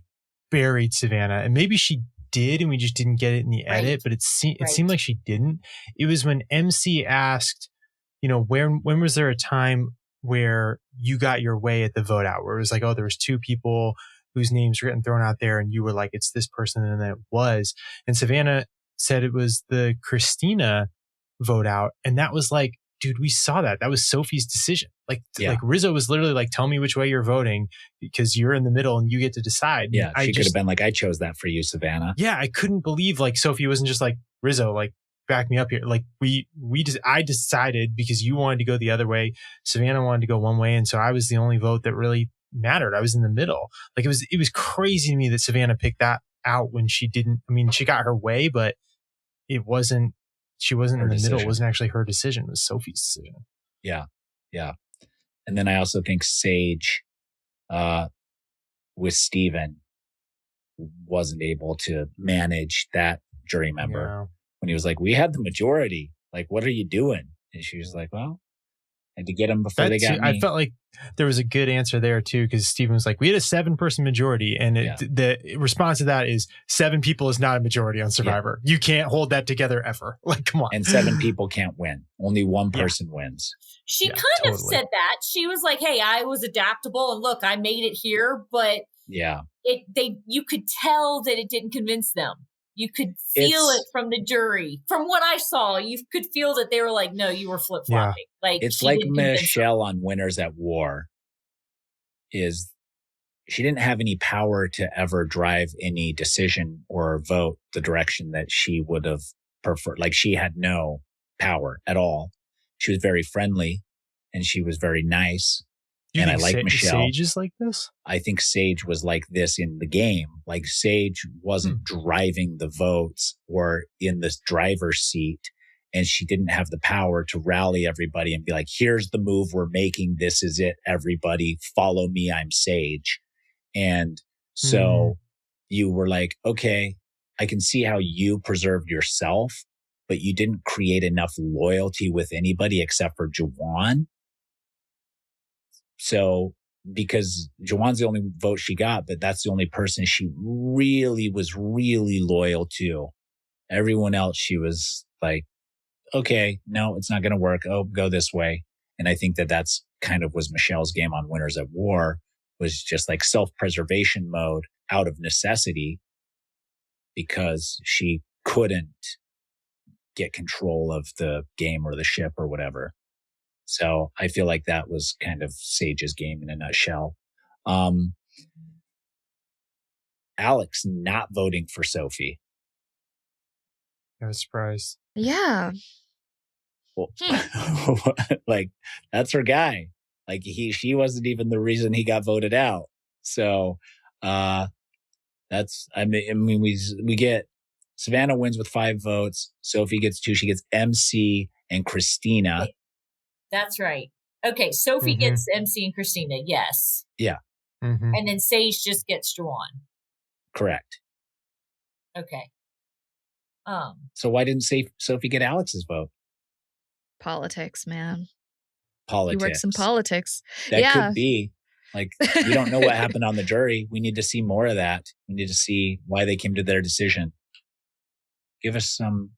buried Savannah. And maybe she did, and we just didn't get it in the edit, but it seemed like she didn't. It was when MC asked, when was there a time where you got your way at the vote out, where it was like, oh, there was two people whose names were getting thrown out there, and you were like, it's this person, and then it was. And Savannah said it was the Christina vote out, and that was like, dude, we saw that. That was Sophie's decision. Like Rizzo was literally like, tell me which way you're voting because you're in the middle and you get to decide. Yeah, she could have been like, I chose that for you, Savannah. Yeah, I couldn't believe like Sophie wasn't just like, Rizzo, like, back me up here. Like I decided because you wanted to go the other way, Savannah wanted to go one way, and so I was the only vote that really mattered. I was in the middle. Like it was crazy to me that Savannah picked that out when she didn't. I mean, she got her way, but she wasn't her in the middle. It wasn't actually her decision. It was Sophie's decision. Yeah. And then I also think Sage with Steven wasn't able to manage that jury member. Yeah. When he was like, we had the majority. Like, what are you doing? And she was like, well, I had to get them before they got me. I felt like there was a good answer there too, because Steven was like, we had a 7-person majority. And the response to that is 7 people is not a majority on Survivor. Yeah. You can't hold that together ever. Like, come on. And 7 people can't win. Only one person wins. She kind of said that. She was like, hey, I was adaptable. And look, I made it here. But you could tell that it didn't convince them. You could feel it from the jury. From what I saw, you could feel that they were like, no, you were flip-flopping. Yeah. Like it's like Michelle on Winners at War. Is she didn't have any power to ever drive any decision or vote the direction that she would have preferred. Like she had no power at all. She was very friendly and she was very nice. And I like Michelle. Sage is like this? I think Sage was like this in the game. Like Sage wasn't driving the votes or in the driver's seat. And she didn't have the power to rally everybody and be like, here's the move we're making. This is it. Everybody follow me. I'm Sage. And so you were like, okay, I can see how you preserved yourself, but you didn't create enough loyalty with anybody except for Juwan. So, because Juwan's the only vote she got, but that's the only person she really was really loyal to. Everyone else, she was like, okay, no, it's not going to work. Oh, go this way. And I think that's kind of was Michelle's game on Winners at War, was just like self-preservation mode out of necessity because she couldn't get control of the game or the ship or whatever. So I feel like that was kind of Sage's game in a nutshell. Alex not voting for Sophie. I was surprised. Yeah. Well, like that's her guy. Like she wasn't even the reason he got voted out. So that's we get Savannah wins with 5 votes. Sophie gets 2. She gets MC and Christina. That's right. Okay, Sophie gets MC and Christina, yes. Yeah. And then Sage just gets Juwan. Correct. Okay. So why didn't Sophie get Alex's vote? Politics, man. Politics. He works in politics. That could be. Like, we don't know what happened on the jury. We need to see more of that. We need to see why they came to their decision. Give us some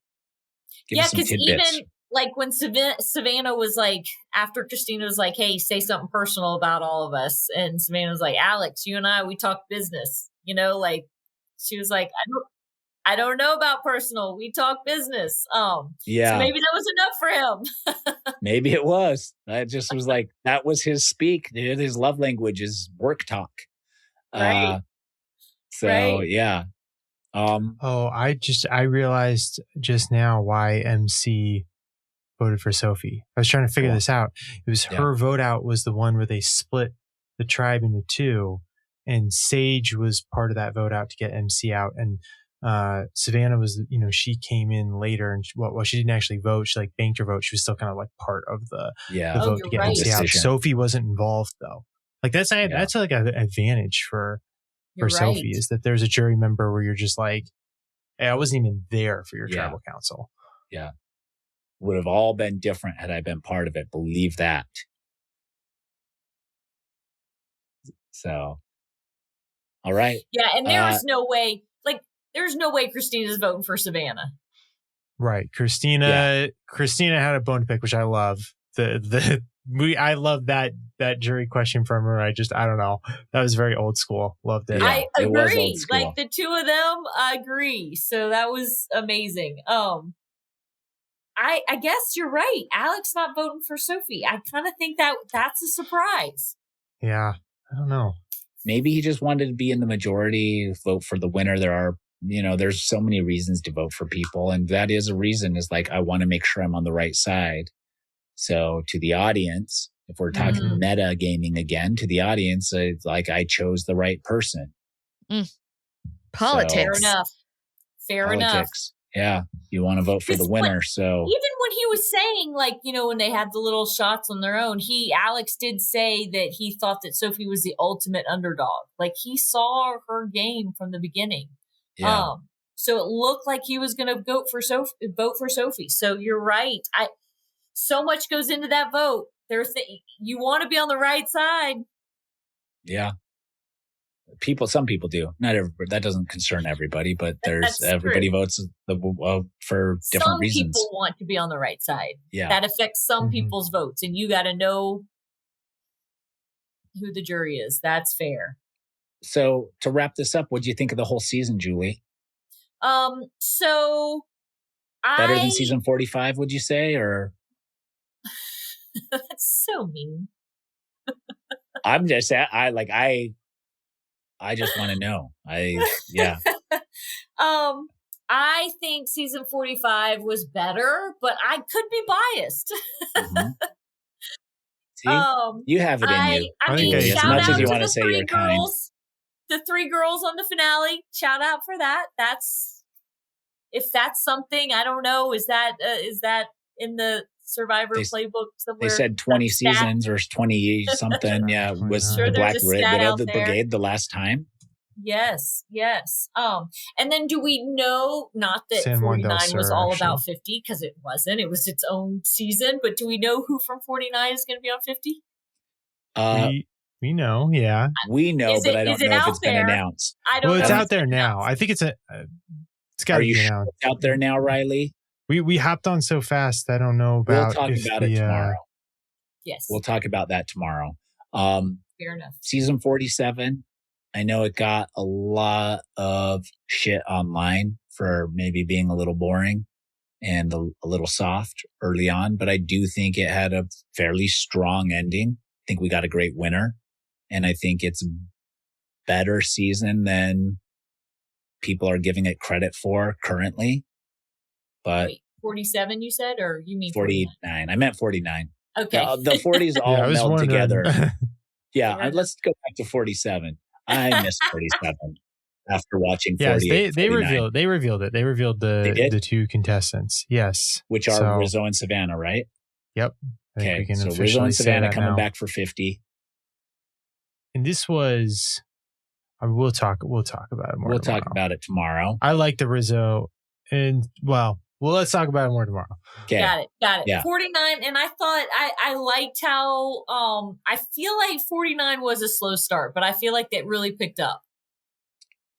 because tidbits. Even like when Savannah was like, after Christina was like, hey, say something personal about all of us. And Savannah was like, Alex, you and I, we talk business, like she was like, I don't know about personal. We talk business. So maybe that was enough for him. Maybe it was. I just was like, that was his speak, dude. His love language is work talk. Right. Yeah. I realized just now why MC voted for Sophie. I was trying to figure this out. It was her vote out was the one where they split the tribe into two, and Sage was part of that vote out to get MC out. And Savannah was, she came in later, and she didn't actually vote. She like banked her vote. She was still kind of like part of the vote to get MC out. Sophie wasn't involved though. Like that's like an advantage for Sophie, is that there's a jury member where you're just like, hey, I wasn't even there for your tribal council. Yeah. Would have all been different had I been part of it. Believe that. So, all right. Yeah, and there was no way, there's no way Christina's voting for Savannah. Right. Christina had a bone to pick, which I love. I love that jury question from her. I don't know. That was very old school. Loved it. I agree. Like the two of them, I agree. So that was amazing. I guess you're right. Alex not voting for Sophie. I kind of think that's a surprise. Yeah. I don't know. Maybe he just wanted to be in the majority, vote for the winner. There's so many reasons to vote for people. And that is a reason, is like, I want to make sure I'm on the right side. So to the audience, if we're talking meta gaming again, to the audience, it's like, I chose the right person. Politics. Fair enough. Yeah. You want to vote for the winner. So even when he was saying, when they had the little shots on their own, Alex did say that he thought that Sophie was the ultimate underdog. Like, he saw her game from the beginning. Yeah. So it looked like he was going to vote for Sophie. So you're right. So much goes into that vote. You want to be on the right side. Yeah. Some people do. Not everybody. That doesn't concern everybody, but everybody votes for different reasons. Some people want to be on the right side. Yeah. That affects some people's votes, and you got to know who the jury is. That's fair. So to wrap this up, what do you think of the whole season, Julie? So better than season 45, would you say, or? That's so mean. I'm just I just want to know. I think season 45 was better, but I could be biased. See, you have it in you. I mean, as much as you want to say you're kind. The 3 girls on the finale, shout out for that. If that's something, I don't know. Is that in the Survivor playbook somewhere? They said 20 seasons or 20 something. Yeah, was the Black Widow the Brigade the last time? Yes. And then do we know, not that 49 was all about 50, because it wasn't. It was its own season. But do we know who from 49 is going to be on 50? We know, yeah. We know, but I don't know if it's been announced. I don't know. Well, it's out there now. I think it's got to be announced. Sure it's out there now, Riley? We hopped on so fast, I don't know about. We'll talk about it tomorrow. Yes. We'll talk about that tomorrow. Fair enough. Season 47, I know it got a lot of shit online for maybe being a little boring and a little soft early on, but I do think it had a fairly strong ending. I think we got a great winner, and I think it's a better season than people are giving it credit for currently. But wait, 47 you said, or you mean 49? I meant 49. Okay. The 40s all meld together. Yeah, let's go back to 47. I missed 47 after watching 48. Yes, they revealed it. They revealed the 2 contestants. Yes. Which are Rizzo and Savannah, right? Yep. Okay, so Rizzo and Savannah coming back for 50. And this was, we'll talk about it more. We'll talk about it tomorrow. I like the Rizzo, and well, Well, let's talk about it more tomorrow. Okay. Got it. Yeah. 49, and I thought I liked how I feel like 49 was a slow start, but I feel like it really picked up.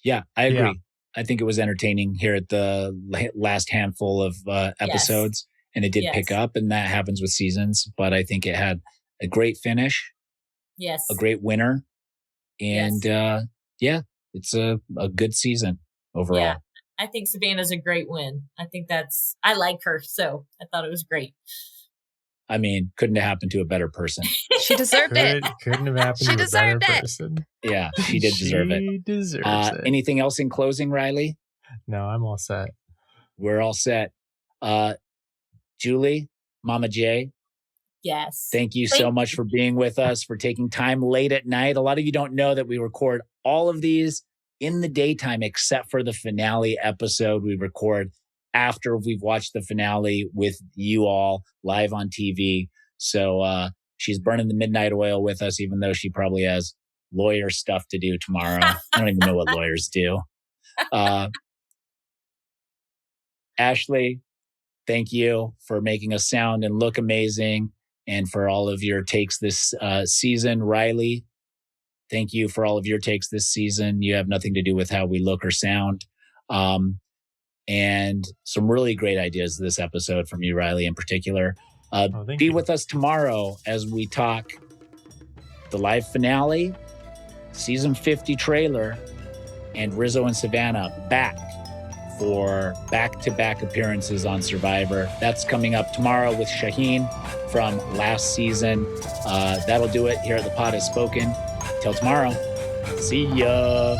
Yeah, I agree. Yeah. I think it was entertaining here at the last handful of episodes, and it did pick up, and that happens with seasons. But I think it had a great finish, a great winner, and it's a good season overall. Yeah, I think Savannah's a great win. I like her, so I thought it was great. I mean, couldn't have happened to a better person. She deserved it. Couldn't have happened to a better person. Yeah, she did deserve it. She deserves it. Anything else in closing, Riley? No, I'm all set. We're all set. Julie, Mama J. Yes. Thank you so much for being with us, for taking time late at night. A lot of you don't know that we record all of these in the daytime, except for the finale episode. We record after we've watched the finale with you all live on TV. So she's burning the midnight oil with us, even though she probably has lawyer stuff to do tomorrow. I don't even know what lawyers do. Ashleigh, thank you for making us sound and look amazing, and for all of your takes this season. Riley, thank you for all of your takes this season. You have nothing to do with how we look or sound. And some really great ideas this episode from you, Riley, in particular. Be with us tomorrow as we talk the live finale, season 50 trailer, and Rizzo and Savannah back for back-to-back appearances on Survivor. That's coming up tomorrow with Shaheen from last season. That'll do it here at The Pod Has Spoken. Till tomorrow. See ya.